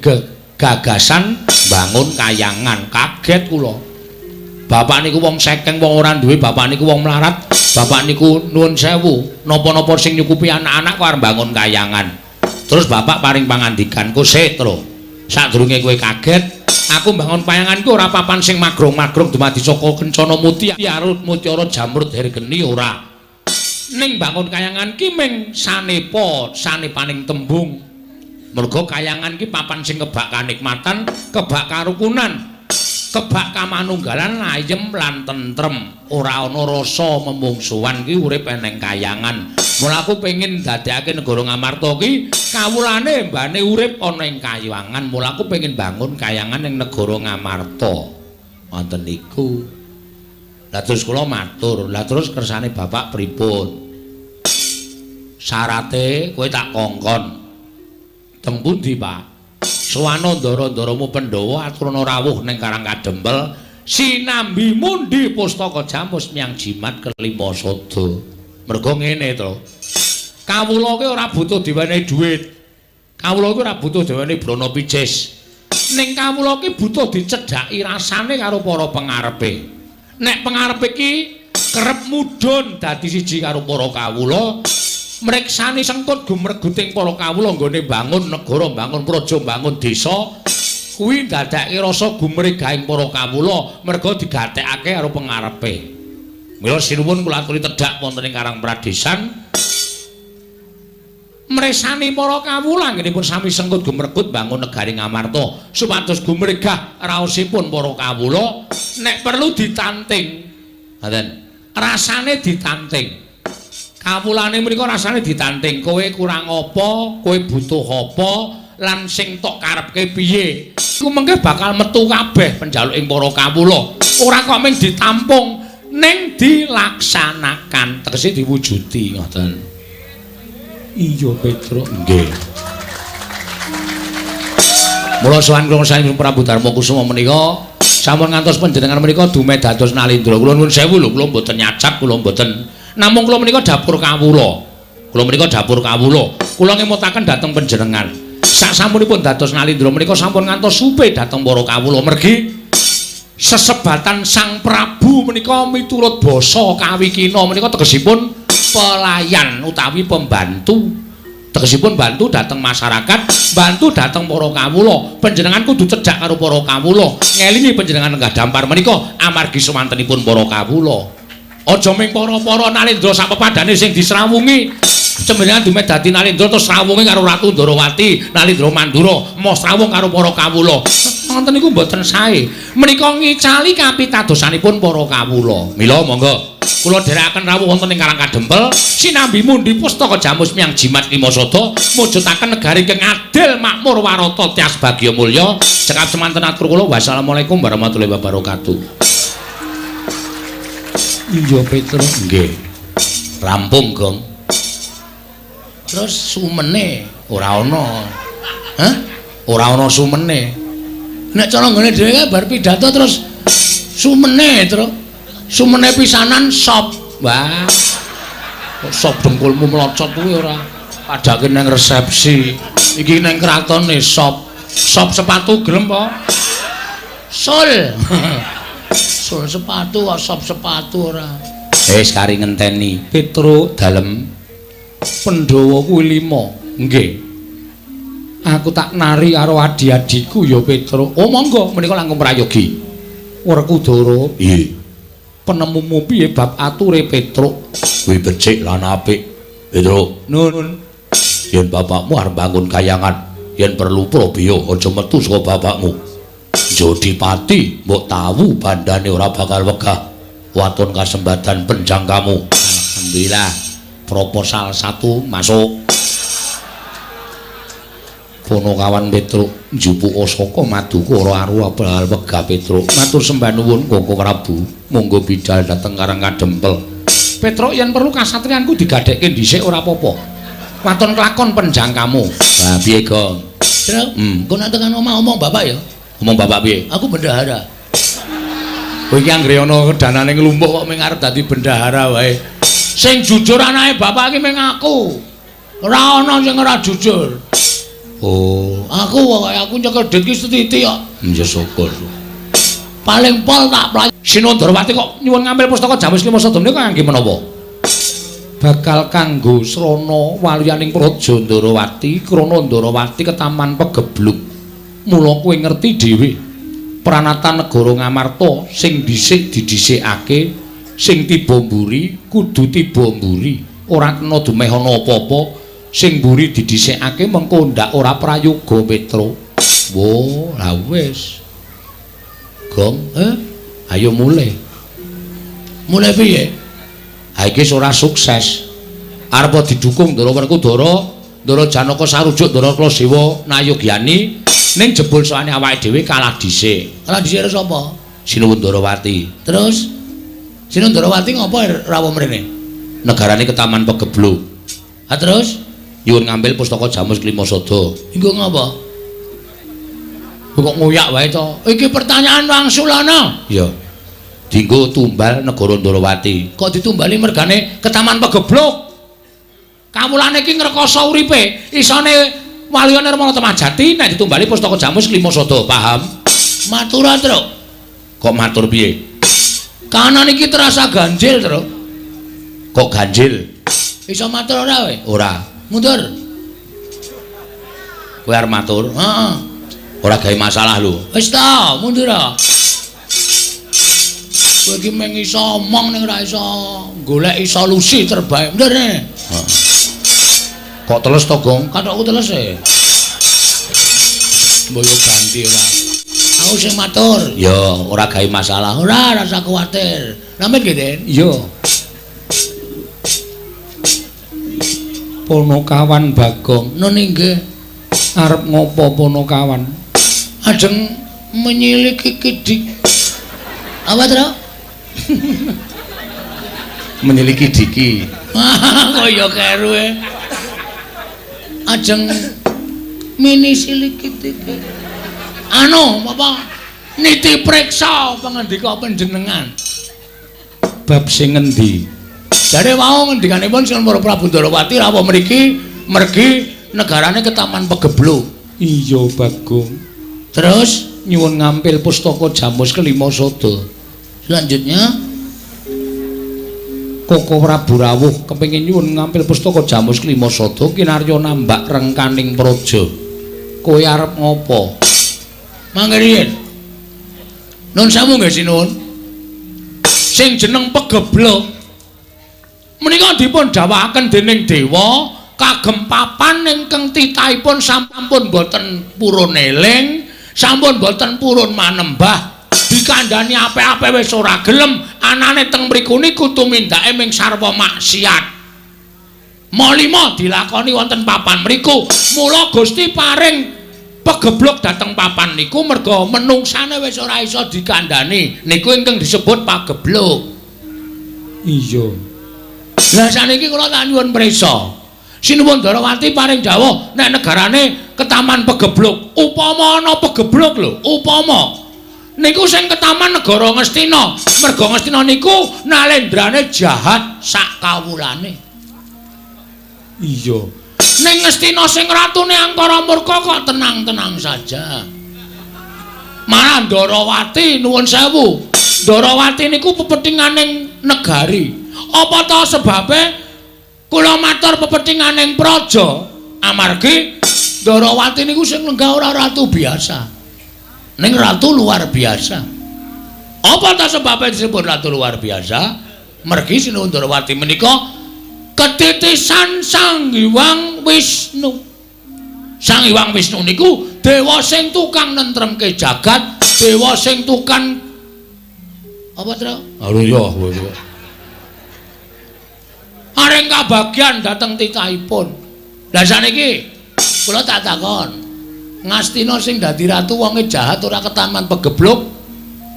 gagasan bangun kayangan. Kaget kula. Bapak niku wong sekeng wong ora duwe, bapak niku wong melarat, bapak niku nuwun sewu, napa-napa sing nyukupi anak-anak kok arep bangun kayangan. Terus bapak paring pangandikanku, "Sik, Tru. Sadurunge kowe kaget, aku bangun kayanganku ora papan sing magrong-magrong dumadi saka kencana muti, arut mutiara jamrut hergeni ora. Ning bangun kayangan ki ming sanepa, sanepaning tembung. Merga kayangan ki papan sing kebak kanikmatan, kebak karukunan, kebak kamanunggalan ayem lan tentrem. Ora ana rasa memungsuhan ki urip eneng kayangan. Mula aku pengin dadekake negara Ngamarta ki kawulane mbane urip ana ing kayangan. Mula aku pengin bangun kayangan ing negara Ngamarta. Wonten niku. Lah terus kula matur, lah terus kersane Bapak pripun? Syarate kowe tak kongkon. Teng pundi, Pak? Suwana ndara-ndaramu Pandhawa aturana rawuh ning Karang Kadempel, sinambi mundi pustaka Jamus Myang Jimat kelima sada. Merga ngene to. Kawula ki ora butuh diwenehi dhuwit. Kawula ki ora butuh diwenehi brana picis. Ning kawula ki butuh dicedhaki rasane karo para pengarepe. Nek pengarepe ki kerep mudhun dadi siji karo para kawula, mreksani sengkut gumreguting para kawula nggone bangun negara, bangun praja, bangun desa, kuwi ndadekake rasa gumregahing para kawula merga digatekake karo pengarepe. Mila sinuwun kula aturi tedhak wonten ing Karang Pradesan. Mresani para kawula nggenipun sami sengkut gumregut bangun negari Ngamarta supados gumregah raosipun para kawula nek perlu ditanting. Ngoten. Rasane ditanting. Kawulane mriku rasane ditanting, kowe kurang apa, kowe butuh apa, lan sing tok karepke piye. Iku mengke bakal metu kabeh penjaluking para kawula. Ora kok mung ditampung, ning dilaksanakan, tegese diwujudi ngoten. Iya, Petruk. Nggih. Mula sowan kula saking Prabu Darma Kusuma menika sampun ngantos panjenengan menika dumeh dados nalindra. Kula nuwun sewu lho, kula mboten nyacap, kula mboten. Namung kula menika dapur kawula. Kula menika dapur kawula. Kula ngemutaken dhateng panjenengan. Sasampunipun dados nalindra menika sampun ngantos supe dhateng para kawula. Mergi sesebatan Sang Prabu menika miturut basa kawikina menika tegesipun pelayan utawi pembantu. tegesipun bantu dhateng masyarakat, bantu dhateng para kawula. Panjenengan kudu cedhak karo para kawula, ngelingi panjenengan lenggah dampar menika amargi semantenipun para kawula. Aja ming para-para Nalendra sak pepadane sing disrawungi. Sembengan dumedati Nalendra terus srawungi karo Ratu Ndarawati, Nalendra Mandura, mau srawung karo para kawula. Wonten niku mboten sae. Menika ngicali kapitadosanipun para kawula. Mila monggo kula dherekaken rawuh wonten ing Karang Kadempel, sinambi mundi pustaka Jamus Miang Jimat Limasada, mujudaken negari ingkang adil, makmur, warata, tias bagya mulya. Cekap semanten atur kula. Wassalamualaikum warahmatullahi wabarakatuh. Iya Petro, nggih. Rampung, Gong. Terus sumene ora ana. Hah? Ora ana sumene. Nek cara nggone dhewe bar pidato terus sumene, Tru. Sumene pisanan sop. Wah. Kok sop dengkulmu mlocot kuwi ora padake nang resepsi. Iki nang kratone sop. Sop sepatu gelem apa? Sul. Sul sepatu, sop sepatu ora. Wis kari ngenteni. Petro dalem Pandhawa kuwi 5. Nggih. Aku tak nari karo adi-adiku ya Petro. Oh monggo menika langkung prayogi. Werkudara. Nggih. Penemumu piye bab ature Petro? Kuwi becik lan apik. Petro. Nun. Yen bapakmu arep bangun kayangan, yen perlu Prabeya aja metu saka bapakmu. Jodipati mbok tahu bandane ora bakal wegah. Waton kasembatan penjang kamu. Alhamdulillah. Proposal 1 masuk. Ponokawan Petro njupuk saka maduku ora aru bakal wegah Petro. Matur sembah nuwun Koko Prabu. Monggo bidhal dhateng Karang Kadempel. Petro yen perlu kasatriyanku digadhekke dhisik ora apa-apa. Waton kelakon penjang kamu. Lah piye, Gong? Tru, engko nek tekan omah omong bapak ya. Omong bapak piye? Aku bendahara. Kowe iki anggere ana danane nglumpuk kok mung arep dadi bendahara wae. Sing jujur anake bapak iki mung aku. Ora ana sing ora jujur. Oh, aku nyekel dit ki setitik kok. Ya syukur. Paling pol tak play. Sinondrawati kok nyuwun ngambil pustaka Jamus Limasada menika kangge menapa? Bakal kanggo srana waliyaning Praja Ndarawati, krana Ndarawati ketaman pegebluk. Mula kowe ngerti dhewe pranatan negara Ngamarta sing dhisik didhisikake, sing tiba mburi kudu tiba mburi, ora kena dumeh ana apa-apa, sing mburi didhisikake mengko ndak ora prayoga Petro. Wo, la wis. Gong, ayo mulai. Mulai piye? Ha iki ora sukses. Arep didukung Ndara Werkudara, Ndara Janaka sarujuk Ndara Klasewa Nayogyani. Ning jebul soane awake dhewe kalah dhisik. Kalah dhisik karo sapa? Sinuwun Ndarawati. Terus Sinuwun Ndarawati ngopo rawuh mrene? Negarane ketaman pegebluk. Ha terus nyuwun ngambil pustaka Jamus Limasada. Engko ngopo? Kok ngoyak wae to? Iki pertanyaan wangsulana. Iya. Dienggo tumbal negara Ndarawati. Kok ditumbali mergane ketaman pegebluk? Kawulane iki ngrekoso uripe, isane waliyane Rama Temajati nek ditumbali pustaka Jamus Limasada, paham? Matur, Tru. Kok matur piye? Kanan iki terasa ganjil, Tru. Kok ganjil? Iso matur ora kowe? Ora. Mundur. Kowe arep matur? Heeh. Ora gawe masalah lho. Wis ta, mundur. Kowe iki mung iso omong ning ora iso goleki solusi terbaik. Mundur. Heeh. Kok teles to, Gong? Kathokku teles e. Mboyo ganti ora. Aku sing matur. Ya, ora gawe masalah. Ora rasa kuwatir. Namit nggih, Den? Iya. Ponokawan Bagong. Nun nggih. Arep ngopo Ponokawan? Ajeng menyiliki Kidik. Apa, Tru? Menyiliki Diki. Kaya keru e. Ajeng mini silikit iki. Anu, apa? Niti priksa pangandika panjenengan. Bab sing ngendi? Jare wau ngendikanipun Sing Para Prabu Ndarawati rawuh mriki mergi negarane ketaman pegebluk. Iya, Bagong. Terus nyuwun ngampil pustaka Jamus Limasada. Selanjutnya Koko Prabu rawuh kepengin nyuwun ngampil pustaka Jamus Klima Sada kinarya nambak rengkaning praja. Kowe arep ngopo? Mangke riyen. Nun samu nggih sinuwun. Sing jeneng Pegeblok menika dipun dawuhaken dening dewa kagem papan ingkang titahipun sampun boten purun eling, sampun boten purun manembah. Dikandhani apik-apik wis ora gelem, anane teng mriku niku tumindake ming sarwa maksiat. Molima dilakoni wonten papan mriku. Mula Gusti paring Pegeblok dhateng papan niku merga menungsane wis ora iso dikandhani. Niku ingkang disebut pageblok. Iya. Lah saniki kula tak nyuwun prisa. Sinuwun Darawati paring dawuh nek negarane Ketaman Pegeblok. Upama ana pegeblok lho, upama niku sing ketaman negara Ngastina. Merga Ngastina niku nalendrane jahat sak kawulane. Iya. Ning Ngastina sing ratune angkara murka kok tenang-tenang saja. Malah Darawati nuwun sewu. Darawati niku pepethinganing negari. Apa ta sebabe kula matur pepethinganing praja amargi Darawati niku sing lenggah ora ratu biasa. Ning ratu luar biasa. Apa ta sebabnya disebut ratu luar biasa? Mergi sinuwun Darawati menika ketitisan Sang Hyang Wisnu. Sang Hyang Wisnu niku dewa sing tukang nentremke jagat, dewa sing tukang apa to? Halo ya. Areng kabagyan dhateng titahipun. Lah saniki kula tak takon. Ngastina sing dadi ratu wonge jahat ora ketaman Pegeblok.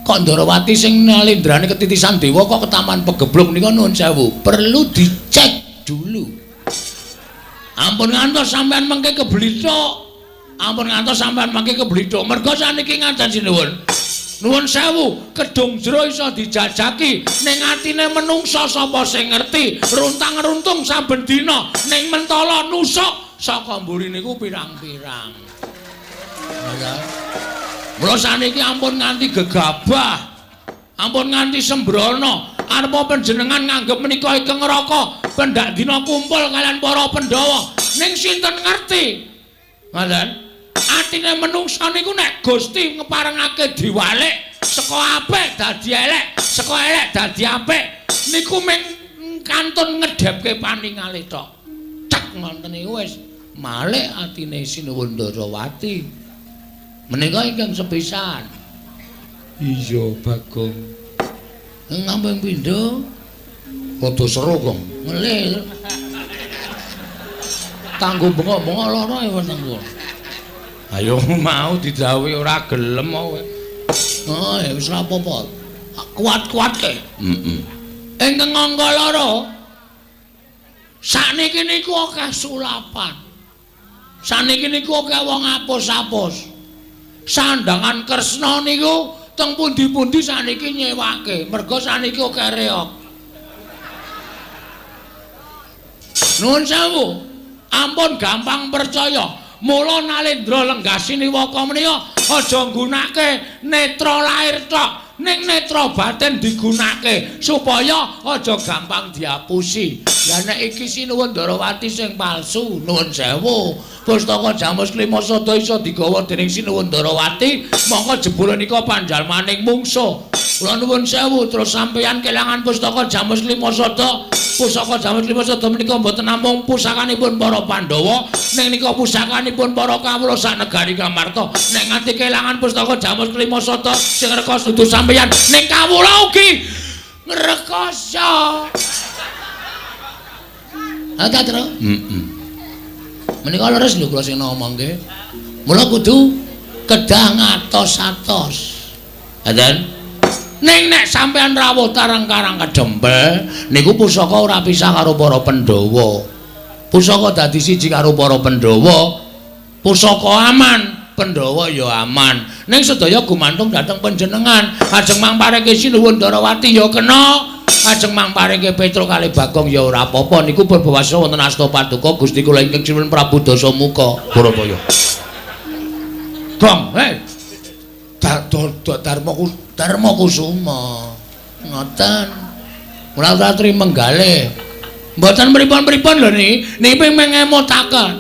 Kok Darawati sing nalendrane ketitisan dewa kok ketaman Pegeblok nika nuwun sewu. Perlu dicek dulu. Ampun ngantos sampean mengke keblithuk. Ampun ngantos sampean mengke keblithuk. Merga saniki ngaten sinuwun. Nuwun sewu, kedung jero iso dijajaki ning atine menungsa sapa sing ngerti. Runtang-runtung saben dina ning mentala nusuk saka mburi niku pirang-pirang. Mula saniki ampun nganti gegabah, ampun nganti sembrono, arepa panjenengan nganggep menika ingkang neraka, pendak dina kumpul kalian para Pandhawa. Ning sinten ngerti? Ngoten. Atine menungsa niku nek Gusti ngeparengake diwalik saka apik dadi elek, saka elek dadi apik, niku mung kantun ngedhepke paningale tok. Cek ngoten niku wis malih atine Sinuwun Darawati. Menika ingkang sepisan. Iya, Bagong. Ngamping pindho? Rada seru, Gong. Ngelih. Kanggo bengok-bengok lara ya wonten kula. Ayo mau didhawuhi ora gelem kowe. Oh, ya wis ora apa-apa. Kuat-kuatke. Heeh. Ingkang angka lara. Sakniki niku akeh sulapan. Sakniki niku akeh wong apus-apus. Sandangan Kresna niku teng pundi-pundi saniki nyewake, merga saniki akeh reog. Nuwun sewu, ampun gampang percaya. Mula Nalendra Lenggasiniwaka menika aja nggunakake netra lair tok, ning netra batin digunakake supaya aja gampang diapusi. Lah nek iki Sinuwun Darawati sing palsu, nuwun sewu. Pustaka Jamus Klima Sada iso digawa dening Sinuwun Darawati, mongko jebul nika panjalmaning mungsuh. Kula nuwun sewu terus sampeyan kelangan Pustaka Jamus Klima Sada. Pusaka Jamus Klima Sada menika mboten namung pusakanipun para Pandhawa, ning nika pusakanipun para kawula sak negari Kamarta. Nek nganti kelangan Pustaka Jamus Klima Sada sing reka dudu sampeyan, ning kawula ugi ngrekoso. Ada terus? Menika leres lho kula sing ngomongke. Mula kudu kedah ngatos-atos. Ngaten? Ning nek sampean rawuh tarang-karang kedempel niku pusaka ora pisah karo para Pandhawa. Pusaka dadi siji karo para Pandhawa. Pusaka aman, Pandhawa ya aman. Ning sedaya gumantung dhateng panjenengan. Ajeng mangparingke Sinuwun Darawati ya kena. Ajeng mangparingke Petruk kalih Bagong ya ora apa-apa. Niku berbawasa wonten asta paduka Gusti kula ingkang Sinuwun Prabu Dasamuka Barapaya. Gong, Dharma Kusuma. Ngoten. Ratri Menggale. Mboten pripun-pripun lho niki ping ngemutaken.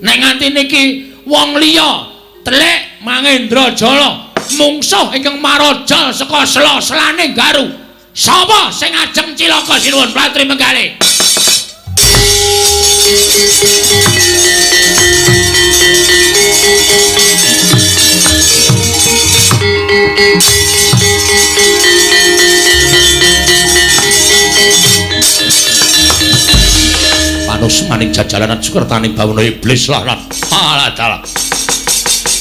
Nek nganti niki wong liya telik Mangendrajala mungsuh ingkang maraja saka sela-selane Garu. Sapa sing ajeng cilaka sinuwun Ratri Menggale? Panus maning jajalanan Sukertani bawana iblis lah alah dalah.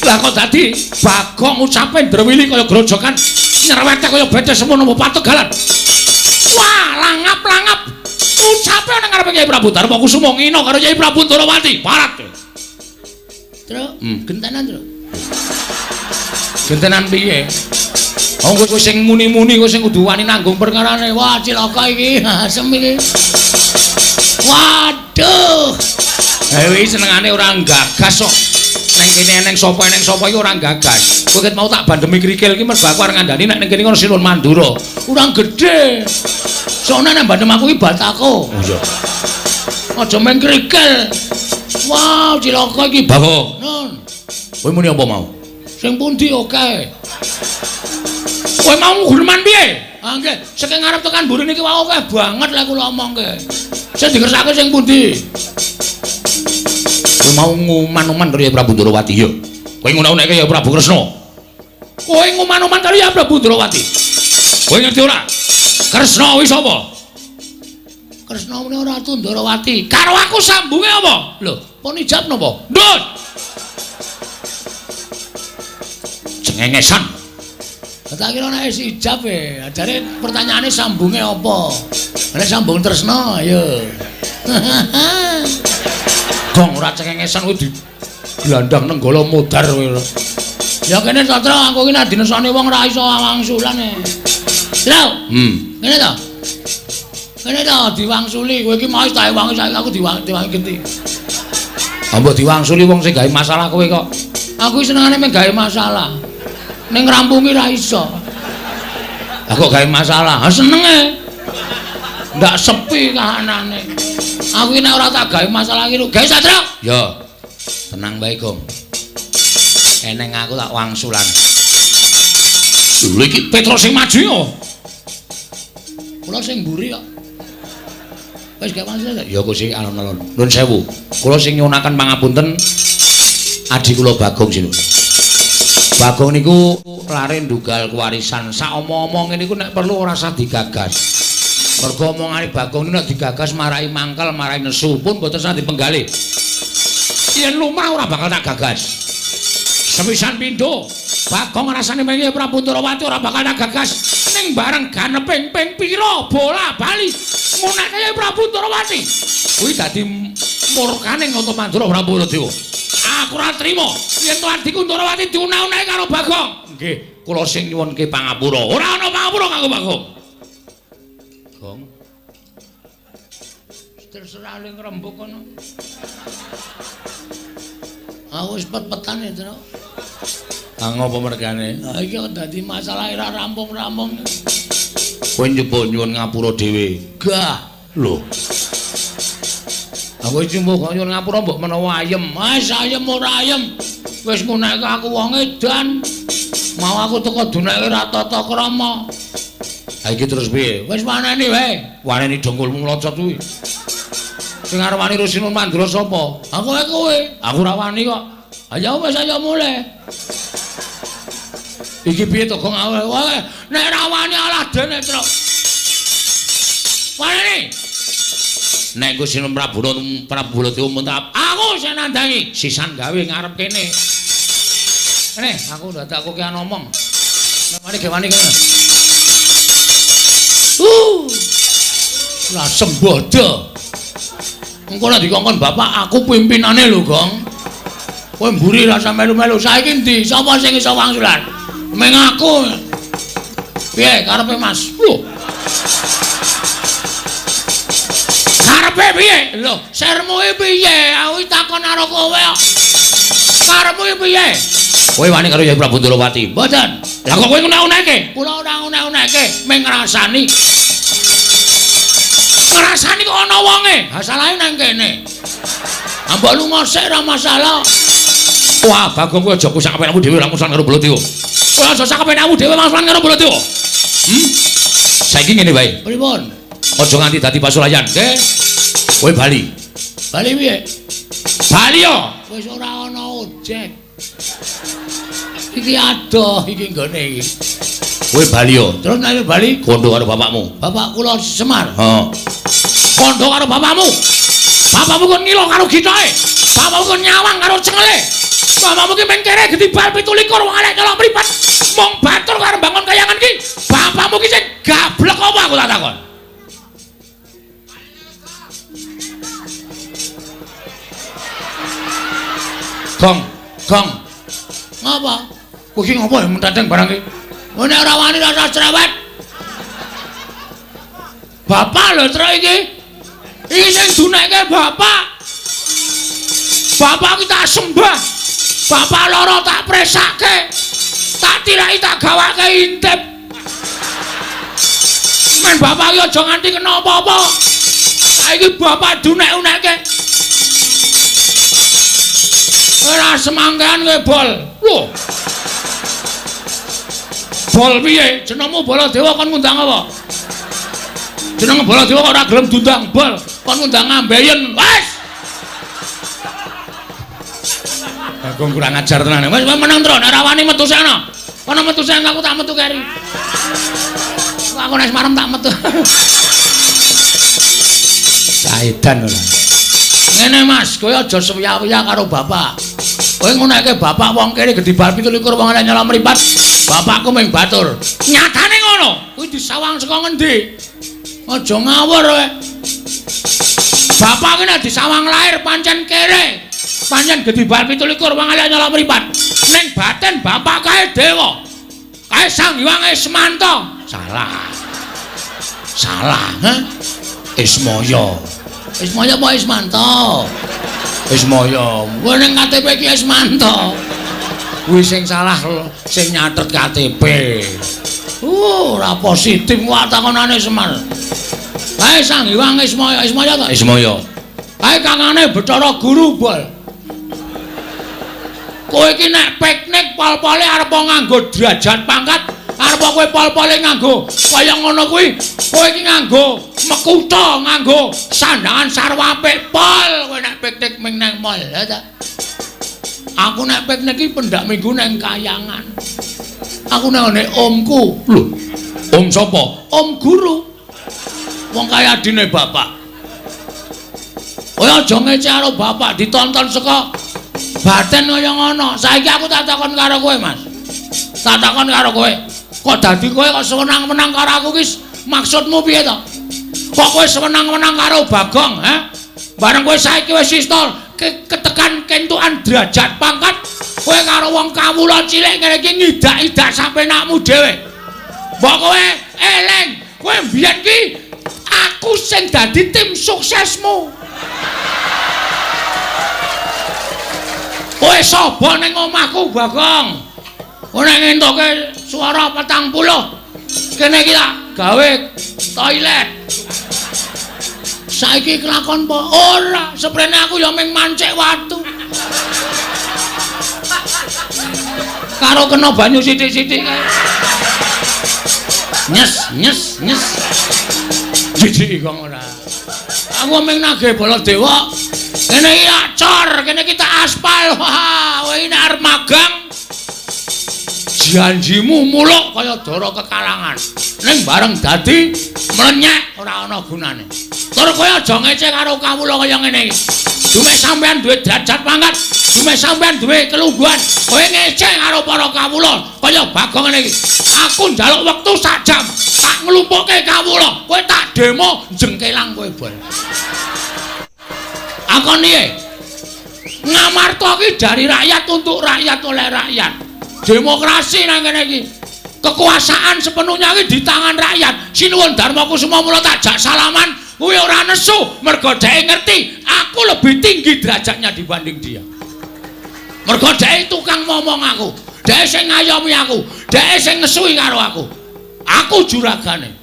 Lah kok dadi Bagong ucape Ndrawili kaya grojokan nyerwete kaya bedes semono pategalan. Wah, langap-langap ucape nang ngarepe Kyai Prabu Darma Kusuma ngina karo Kyai Prabu Ndrawati. Parat. Tru, gentenan, Tru. Gentenan piye? Oh, kowe sing muni-muni kowe sing kudu wani nanggung perkarane. Wah, cilaka iki, asem iki. Waduh. Dewi senengane ora gagas kok. Neng kene eneng sapa iki ora gagas. Kowe ket mau tak bandemi krikil iki mergo aku arep ngandani nek ning kene ngono Sinuwun Mandura. Urang gedhe. Soalnya nek bandem aku iki batako. Oh iya. Aja men krikil. Wow, cilaka iki Bagong. Nun. Kowe muni apa mau? Sing pundi oke. Kowe mau gurman piye? Ah nggih, saking ngarep tekan mburi niki wae akeh banget lek kula omongke. Sing dikersake sing pundi? Kowe mau nguman-uman karo Kyai Prabu Ndrawati ya. Kowe ngunak-unakke Kyai Prabu Kresna. Kowe nguman-uman karo Kyai Prabu Ndrawati. Kowe ngerti ora? Kresna kuwi sapa? Kresna meneh Ratu Ndrawati. Karo aku sambunge apa? Lho, pun ijab napa? Ndut. Cengengesan. Tak kira nek isi ijab e, ajare pertanyaane sambunge apa? Nek sambung tresna, ayo. Gong ora cengengesan kuwi diglandang nenggala modar kowe. Ya kene Satra aku iki nek dinesoni wong ora iso wangsulan e. Lho, ngene to. Kene to diwangsuli, kowe iki mau tak wangi saiki aku diwangi genti. Mbok diwangsuli wong sing gawe masalah kowe kok. Aku senengane mek gawe masalah. Ning ngrampungi ra iso. Aku gawe masalah, senenge. Ndak sepi kahanane. Aku nek ora tak gawe masalah iki gawe Satra. Ya. Tenang bae, Gong. Eneng aku tak wangsulan. Lho iki Petro sing maju yo. Kula sing mburi kok. Wis gawe masalah. Ya kok sing alon-alon. Nuwun sewu. Kula sing nyuwunaken pangapunten adi kula Bagong sinu. Bagong niku lare ndugal kewarisan. Sak omong-omong niku nek perlu ora usah digagas. Mergo omongane Bagong niku nek digagas marai mangkel, marai nesu pun mboten usah dipenggalih. Yen lumrah ora bakal tak gagas. Sepisan pindho, Bagong rasane mengi Prabu Ndrawati ora bakal tak gagas. Ning bareng ganeping ping pira bola bali ngunake Prabu Ndrawati. Kuwi dadi murkane Nata Mandura Prabu Baladewa. Aku ora trima yen to adhiku Ndrawati diuna-unahi karo Bagong. Nggih, kula sing nyuwunke pangapura. Ora ana pangapura kanggo Bagong. Gong. Terserah ling rembug kono. Aku wis pet-petane, Tru. Ah ngopo mergane? Ha iki kok dadi masalah ora rampung-rampung. Kowe nyoba nyuwun ngapura dhewe. Gah, lho. Aku cuma kok nyuwun ngapura mbok menawa ayem. Wis ayem ora ayem. Wis nguneke aku wong edan. Mau aku teko duneke ra tata krama. Ha iki terus piye? Wis waneni wae. Waneni dongkulmu nglocot kuwi. Sing arep wani Sinuwun Mandura sapa? Aku kowe. Aku ora wani kok. Ayo wis ayo mulih. Iki piye to Gong awake? Wae nek ra wani alah dene, Tru. Wani. Nek ku Sinuwun Prabu Baladewa muntap, aku sing nandangi. Sisan gawe ngarep kene. Kene, aku dadak aku ki ngomong. Nek mari gewani kene. Lah sembodo. Engko nek dikongkon bapak aku pimpinane lho, Gong. Kowe mburi rasa melu-melu. Saiki ndi? Sapa sing iso wangsulan? Meng aku. Piye karepe Mas? Lho. Karepe piye? Lho, sermu iki piye? Aku takon karo kowe kok. Karepmu iki piye? Kowe wani karo Kyai Prabu Ndrawati? Mboten. Lah kok kowe ngunek-uneke? Kula ora ngunek-uneke, meng ngrasani. kok ana wonge. Ha salahe nang kene. Mbok lunga sik ora masalah. Wah, Bagong kowe aja sak kepenakmu dhewe lamusan karo Baladewa. Kowe aja sak kepenakmu dhewe lamusan karo Baladewa. Saiki ngene wae. Pripun? Aja nganti dadi pasulayan, nggih. Kowe bali. Bali piye? Bali yo. Wis ora ana ojek. Iki adoh iki nggone iki. Kowe bali yo. Terus nek bali kondo karo bapakmu. Bapak kula Semar. Heeh. Kondo karo bapakmu. Bapakmu kon ngilo karo gitoke. Bapakmu kon nyawang karo cengele. Bapakmu ki men kere gedibal 17 wong elek nyolong mripat. Mong batur karo bangun kayangan ki. Bapakmu ki sing gablek apa aku tak takon. Gong. Ngapa? Kowe iki ngapa mentadeng barang iki? Nek ora wani rasa cerewet. Bapak lho truk iki. Iki sing dunekke bapak. Bapak ki tak sembah. Bapak lara tak presake. Tak tiraki tak gawake intip. Men bapak ki aja nganti kena apa-apa. Saiki bapak dunek-unekke. Ora semangkean kowe bol. Lho. Bol piye? Jenengmu Baladewa kon ngundang apa? Jeneng Baladewa kok ora gelem diundang bol. Kon ngundang Ngambeyen. Wes. Bagong kurang ajar tenan. Wes meneng tro, nek ora wani metu sana. Kono metu sana aku tak metu keri. Aku nek marem tak metu. Saedan ora. Ngene Mas, kowe aja suwiya-wiya karo bapak. Kowe nguneke bapak wong kene gedibal 17 wong elek nyolong mripat. Bapakku mung batur. Nyatane ngono. Kuwi disawang saka ngendi? Aja ngawur kowe. Bapak ki nek disawang lair pancen kere. Pancen gedibal 17 wong elek nyolong mripat. Ning batin bapak kae dewa. Kae Sang Hyang Ismanta. Salah, ha? Ismaya. Ismaya apa Ismanta? Ismaya. Kowe ning KTP ki Ismanta. Kuwi sing salah sing nyatet KTP. Ora positif wae takonane Semar. Kae Sang Hyang Ismaya ta? Ismaya. Kae kangane Bathara Guru bol. Kowe iki nek piknik pol-pole arep nganggo derajat pangkat, arep kowe pol-pole nganggo kaya ngono kuwi, kowe iki nganggo mekuta, nganggo sandangan sarwa apik pol, kowe nek piknik ming nang mall, ya ta? Aku nek piknik iki pendak minggu nang kayangan. Aku nang ngene omku. Lho, om sapa? Om guru. Wong kaya adine bapak. Kowe aja ngece karo bapak ditonton saka baten kaya ngono. Saiki aku tak takon karo kowe, Mas. Tak takon karo kowe. Kok dadi kowe kok seneng-menang karo aku ki maksudmu piye to? Kok kowe seneng-menang karo Bagong, ha? Bareng kowe saiki wis istol ketekan kentukan derajat pangkat, kowe karo wong kawula cilik ngene iki ngidak-idak sampe nakmu dhewe. Mbok kowe eling, kowe mbiyen ki aku sing dadi tim suksesmu. Kowe sapa ning omahku, Bagong? Kowe nek ngentuke swara 40. Kene iki tak gawe toilet. Saiki kelakon po ora, seprene aku ya ming mancik watu. Karo kena banyu sithik-sithik kae. Nyes. Jijik kok ora. Aku ming nagih Baladewa. Kene iki acor, kene iki tak aspal. Wah, kowe nek arep magang janjimu muluk kaya dara kekalangan. Ning bareng dadi mlenyek ora ana gunane. Tur kowe aja ngece karo kawula kaya ngene iki. Dume sampean duwe derajat pangkat, dume sampean duwe kelungguhan. Kowe ngece karo para kawula kaya Bagong ngene iki. Aku njaluk wektu sak jam, tak nglumpukke kawula. Kowe tak demo jengkelang kowe bol. Akon piye? Ngamarta ki dari rakyat untuk rakyat oleh rakyat. Demokrasi nang kene iki. Kekuasaan sepenuhnya iki di tangan rakyat. Sinuwun Darmakusuma mula tak jak salaman, kuwi ora nesu mergo dhek ngerti aku lebih tinggi derajatnya dibanding dia. Mergo dhek tukang ngomong aku, dhek sing ngayomi aku, dhek sing ngesui karo aku. Aku juragane.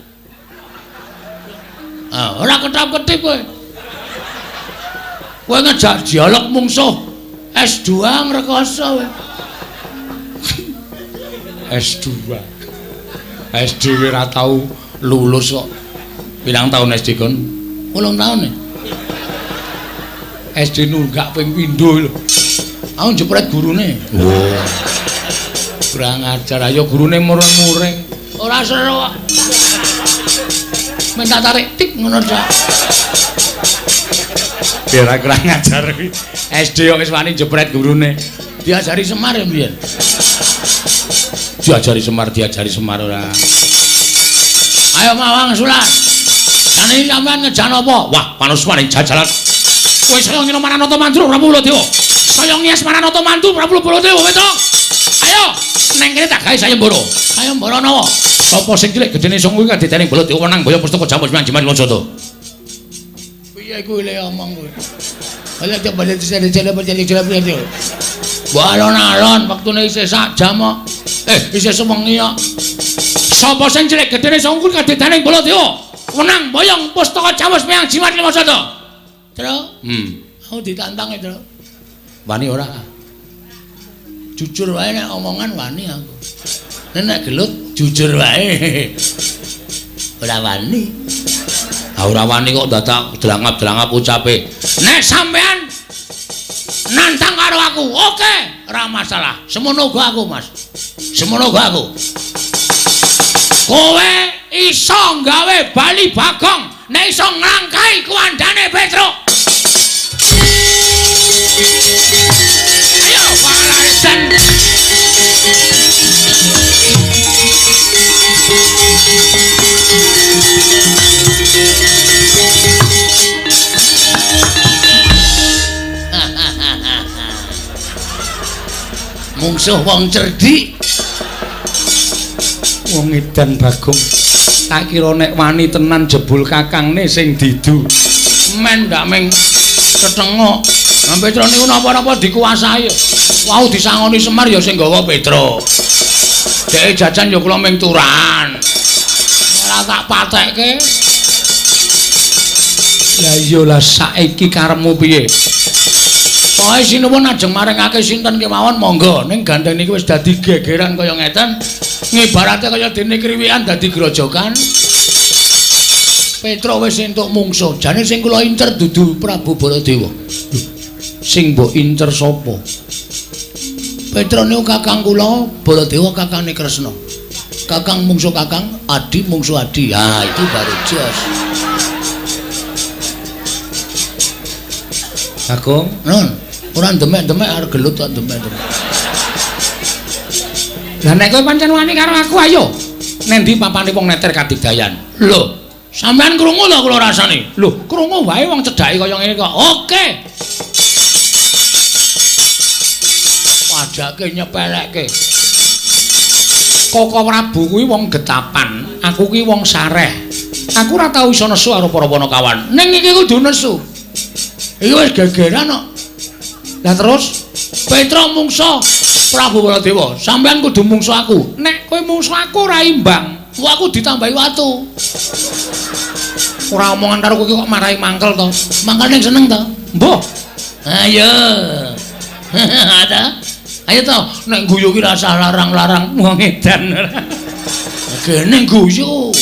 Ora ketap-ketip kowe. Kowe ngejak dialog mungsuh S2 ngrekoso kowe. S2. SD ora tau lulus kok. Pirang tahun SD kon? 8 tahun ya. SD nunggak ping pindho lho. Aku jepret gurune. Oh. Kurang ajar ayo gurune mureng-mureng. Ora seru kok. Minta tarik tik ngono dak. Biar kurang ajar kuwi. SD kok wis wani jepret gurune. Diajari Semar ya mbiyen. Diajari Semar ora. Ayo mawang sulan. Kan iki sampean ngejan apa? Wah, panuswane jajalan. Kowe saya ngira Mananoto Mantu Prabu Baladewa. Saya ngias Mananoto Mantu Prabu Baladewa wetok. Ayo, neng kene tak gawe sayembara. Sayembara napa? Sapa sing cilik gedene song kuwi kadidene Baladewa nang boyo pustaka Jamus Jimat Lojoto. Piye kuwi le omong kuwi? Ala coba dicele-cele berjeli-jeli piye. Mbok alon-alon wektune isih sak jam kok. Isih sewengi kok. Sapa sing cilik gedene song kuwi kadidene Baladewa? Wenang boyong pustaka Jamus Jimat Lojoto. Tro? Aku ditantang ya, Tro. Wani ora? Jujur wae nek omongan wani aku. Nek gelut jujur wae. Ora wani. Ora wani kok dadak drangap-drangap ucape. Nek sampean nantang karo aku, oke, ora masalah. Semono uga aku, Mas. Semono uga aku. Kowe iso gawe bali bagong, nek iso nglangkai kuandane Petruk. Ayo walarisan. Mungsuh wong cerdik. Wong edan Bagong. Tak kira nek wani tenan jebul kakangne sing didu. Men ndak meng ketengok. Petruk niku napa-napa dikuasai. Wau disangoni Semar ya sing nggawa Petruk. Dhek jajan ya kula ming turan. Ora tak patekke. Lah iya lah saiki karepmu piye? Pokoke sinuwun ajeng maringake sinten kemawon monggo ning gandeng niki wis dadi gegeran kaya ngeten. Ngibarate kaya dene kriwikan dadi grojokan. Petruk wis entuk mungsuh. Jane sing kula incer dudu Prabu Baladewa. Sing mbok incer sapa? Petruk niku kakang kula, Baladewa kakangane Kresna. Kakang mungsuh kakang, adi mungsuh adi. Ah, itu baru jos. Bagong, non, ora demek-demek arep gelut kok demek-demek. Lah nek kowe pancen wani karo aku ayo. Nendi papane wong neter kadidayan? Lho, sampean krungu lho kula rasane. Lho, krungu wae wong cedhake kaya ngene kok. Oke. Wajake nyepelekke. Koko Prabu kuwi wong getapan, aku kuwi wong sareh. Aku ora tau iso nesu karo para Panakawan. Ning iki kudu nesu. Iki wis gegeran kok. Lah terus Petruk mungsuh Prabu Baladewa, sampean kudu mungsuh aku. Nek kowe mungsuh aku ora imbang, aku ditambahi watu. Ora omongan karo kowe kok marahi mangkel to. Mangkel ning seneng to? Mbah. Ayo. Ada. Ayo to, nek guyu ki rasa larang-larang wong edan. Kene guyu.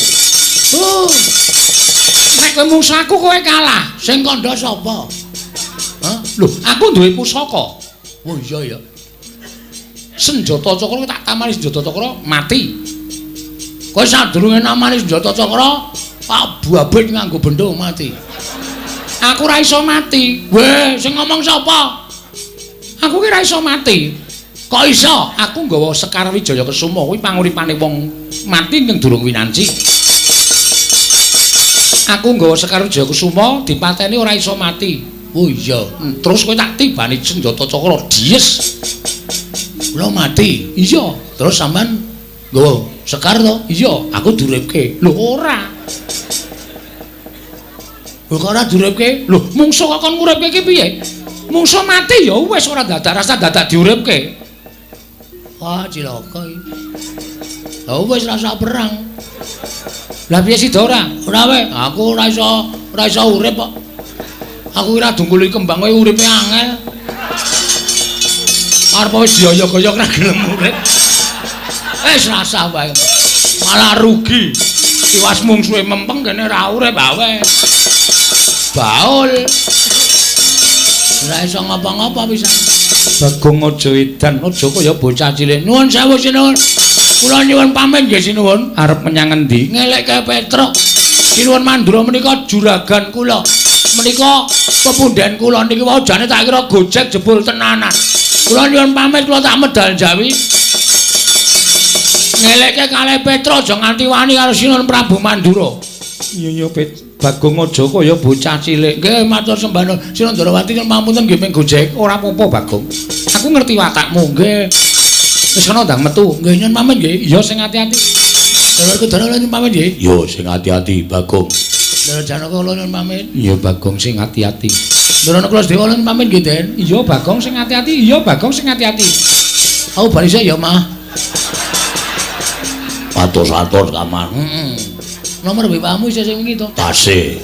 Nek kowe mungsuh aku kowe kalah. Sing kandha sapa? Hah? Lho, aku duwe pusaka. Oh iya ya. Senjata Cakra tak tamani senjata Cakra mati. Kowe sadurunge namani senjata Cakra, tak babit nganggo bendho mati. Aku ora iso mati. Weh, sing ngomong sapa? Aku ki ora iso mati. Kok iso? Aku nggawa Sekar Wijaya Kesuma kuwi panguripane wong mati ning durung winanci. Aku nggawa Sekar Wijaya Kesuma dipateni ora iso mati. Oh iya, terus kowe tak tibani senjata Cakra dies. Kula mati. Iya, terus sampean nggawa Sekar to? Iya, aku duripke. Lho ora. Lho kok ora duripke? Lho mungsuh kok kon nguripke iki piye? Mungsuh mati ya wis ora dadak rasa dadak diuripke. Wah, cilaka iki. Lah wis rasa perang. Lah piye sida ora? Ora wae, aku ora iso urip kok. Aku ora dungkuli kembang kowe uripe angel. Arep wis dioyok-oyok ora gelem urip. Wis rasa wae. Malah rugi. Tiwas mungsuhe mempeng kene ora urip wae. Baul. Ora iso ngapa-ngapa pisan. Bagong aja edan, aja kaya bocah cilik. Nuwun sewu sinuwun. Kula nyuwun pamit nggih sinuwun. Arep menyang endi? Ngelekke Petruk. Sinuwun mandura menika juragan kula. Menika pepunden kula niki wau jane tak kira gojek jebul tenanan. Kula nyuwun pamit kula tak medal jawi. Ngelekke kalih Petruk aja nganti wani karo Sinuwun Prabu Mandura. Iya Bagong aja kaya bocah cilik. Nggih matur sembah Sinuwun Darawati pamunten nggih ping gojek. Ora apa-apa Bagong. Aku ngerti watakmu nggih. Wis ana ndang metu. Nggih nyuwun pamit nggih. Ya sing ati-ati. Dulurku Darawati nyuwun pamit nggih. Ya sing ati-ati Bagong. Dulur Janaka kula nyuwun pamit. Iya Bagong sing ati-ati. Dulur kula Dewa nyuwun pamit nggih, Den. Iya Bagong sing ati-ati. Iya Bagong sing ati-ati. Aku bali sik ya, Mah. Atur-atur Kaman. Nomor WA-mu isih sing wingi to? Tasih.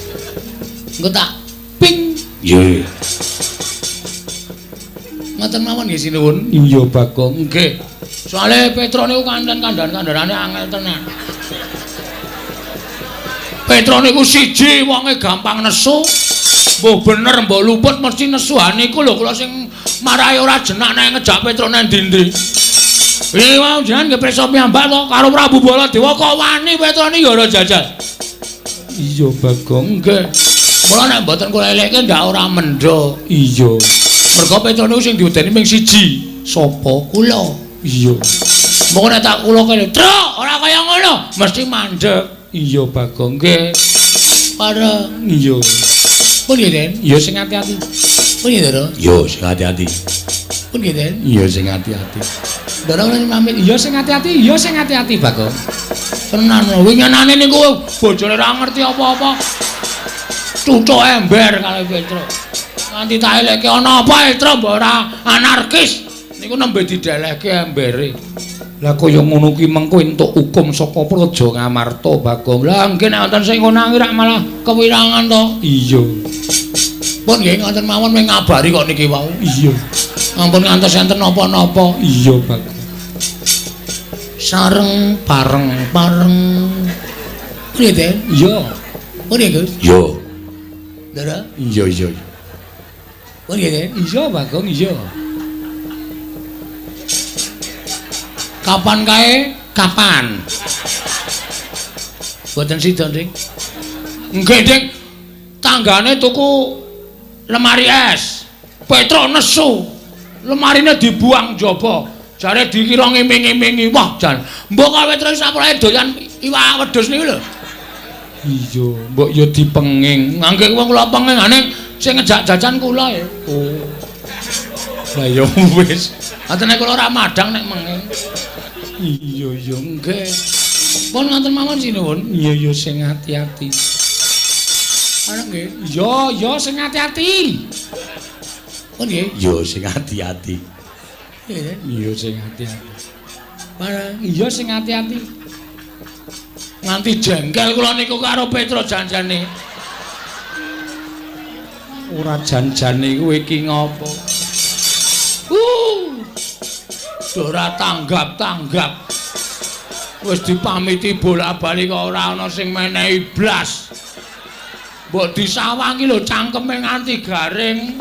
Engko tak ping. Nggih. Ngoten mawon nggih sinuwun. Iya Bagong. Nggih. Soale Petro niku kandhan-kandharane angel tenan. Petro niku siji wonge gampang nesu. Mbok bener mbok luput mesti nesuhan niku lho kula sing marahi ora jenak nek ngejak Petro nang ndi-ndi. Iki mau jenengan nggih prisa piyambak to karo Prabu Baladewa kok wani Petro niki ora jajal. Iya Bagong nggih. Mula nek mboten kula elekke ndak ora mendho. Iya. Mergo Petro niku sing diwedeni ming siji. Sapa? Kula. Iya. Monggo nek tak kula kene, "Truk, ora kaya ngono." Mesti mandeg. Iya Bagong nggih. Pareng. Iya. Pun nggih, Den? Ya sing ati-ati. Pun nggih, Dara? Ya sing ati-ati. Pun nggih, Den? Ya sing ati-ati. Dara kula pamit. Ya sing ati-ati, ya sing ati-ati, Bagong. Tenan winginane niku bojone ora ngerti apa-apa. Cucuk ember kalih Petro. Nganti tak elekke ana apa Petro mbok ora anarkis. Niku nembe didelehke embere. Lah kaya ngono kuwi mengko entuk hukum saka Praja Ngamarta Bagong. Lah nggih nek wonten sing ngono rak malah kewirangan to. Iya. Pun nggih ngoten mawon mung ngabari kok niki wau. Iya. Ampun ngantos enten napa-napa. Iya Bagong. Sareng pareng. Kuwi Den? Iya. Pun nggih, Gus? Iya. Dara? Iya. Pun nggih, Den? Iya Bagong, iya. Kapan kae? Kapan? Boten sida, Dik. Nggih, Dik. Tanggane tuku lemari es. Petro nesu. Lemarine dibuang jaba. Jare dikira ngiming-imingi. Wah, jan. Mbok kowe terus sapulae doyan iwak wedhus niku lho. Iya, mbok ya dipenging. Ngangge wong kula penging ning sing ngejak jajan kula ya. Oh. Lah ya wis. Atene kula ora madang nek menging. Iya nggih. Pun ngoten mawon sinuwun. Iya sing ati-ati. Ana nggih. Iya sing ati-ati. Pun nggih. Iya sing ati-ati. Iya sing ati-ati. Barang iya sing ati-ati. Nganti jengkel kula niku karo Petro janjane. Ora janjane kowe iki ngopo? Ora tanggap. Wis dipamiti bola-bali kok ora ana sing menehi blas. Mbok disawangi lho cangkeme nganti garing.